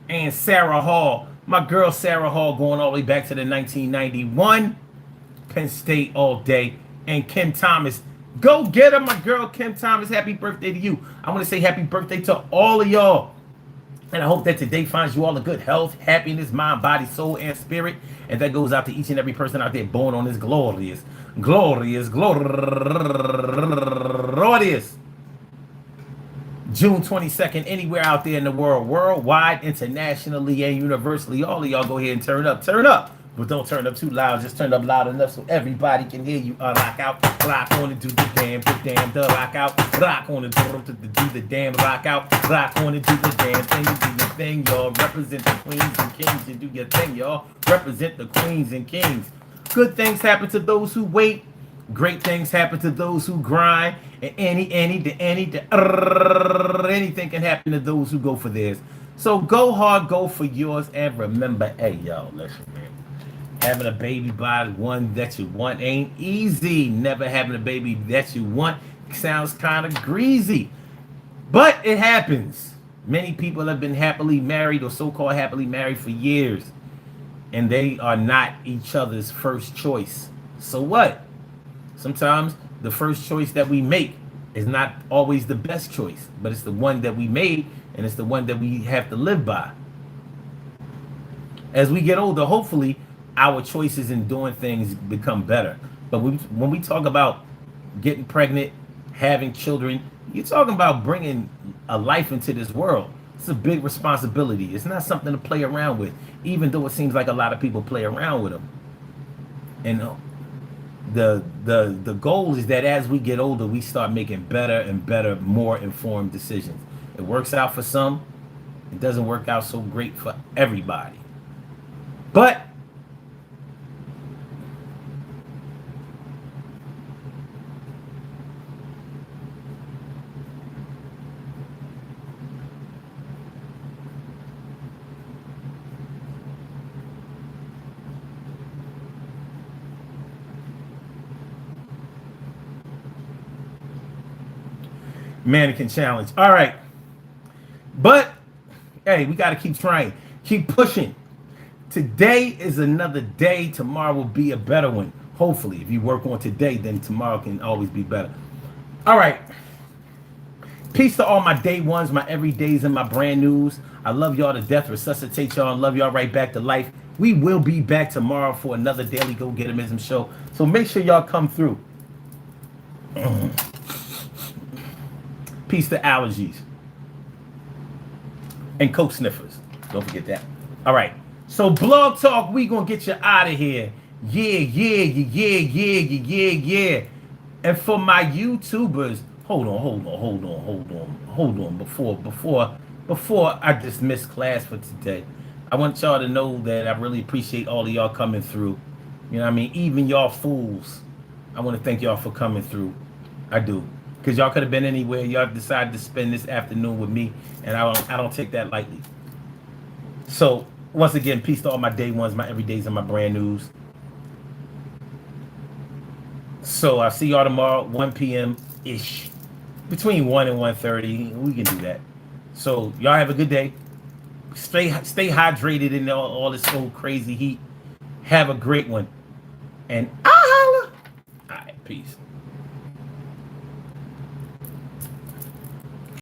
S1: And Sarah Hall, my girl Sarah Hall, going all the way back to the 1991. Penn State all day. And Kim Thomas, go get her, my girl Kim Thomas. Happy birthday to you. I want to say happy birthday to all of y'all. And I hope that today finds you all a good health, happiness, mind, body, soul, and spirit. And that goes out to each and every person out there born on this glorious June 22nd, anywhere out there in the world, worldwide, internationally, and universally. All of y'all go ahead and turn up. Turn up. But don't turn up too loud. Just turn up loud enough so everybody can hear you. Rock out, rock on and do the damn, the rock out, rock on and do the damn, rock out, rock on and do the damn thing. You do your thing, y'all. Represent the queens and kings. You do your thing, y'all. Represent the queens and kings. Good things happen to those who wait. Great things happen to those who grind. And anything can happen to those who go for theirs. So go hard, go for yours, and remember, hey, y'all, listen, man. Having a baby by one that you want ain't easy. Never having a baby that you want sounds kind of greasy. But it happens. Many people have been happily married or so-called happily married for years. And they are not each other's first choice. So what? Sometimes the first choice that we make is not always the best choice. But it's the one that we made, and it's the one that we have to live by. As we get older, hopefully, our choices in doing things become better. But when we talk about getting pregnant, having children, you're talking about bringing a life into this world. It's a big responsibility. It's not something to play around with, even though it seems like a lot of people play around with them. And the goal is that as we get older, we start making better and better, more informed decisions. It works out for some. It doesn't work out so great for everybody. But mannequin challenge. All right. But, hey, we got to keep trying. Keep pushing. Today is another day. Tomorrow will be a better one. Hopefully. If you work on today, then tomorrow can always be better. All right. Peace to all my day ones, my everydays, and my brand news. I love y'all to death. Resuscitate y'all and love y'all right back to life. We will be back tomorrow for another Daily Go Getterism show. So make sure y'all come through. Peace to allergies and coke sniffers. Don't forget that. All right. So Blog Talk, we gonna get you out of here. Yeah. And for my YouTubers, hold on. Before I dismiss class for today, I want y'all to know that I really appreciate all of y'all coming through. You know what I mean? Even y'all fools. I want to thank y'all for coming through. I do. Because y'all could have been anywhere. Y'all decided to spend this afternoon with me, and I don't take that lightly. So, once again, peace to all my day ones, my everydays, and my brand news. So, I'll see y'all tomorrow, 1 p.m.-ish. Between 1 and 1:30. We can do that. So, y'all have a good day. Stay hydrated in all this old crazy heat. Have a great one. And I holla. All right, peace.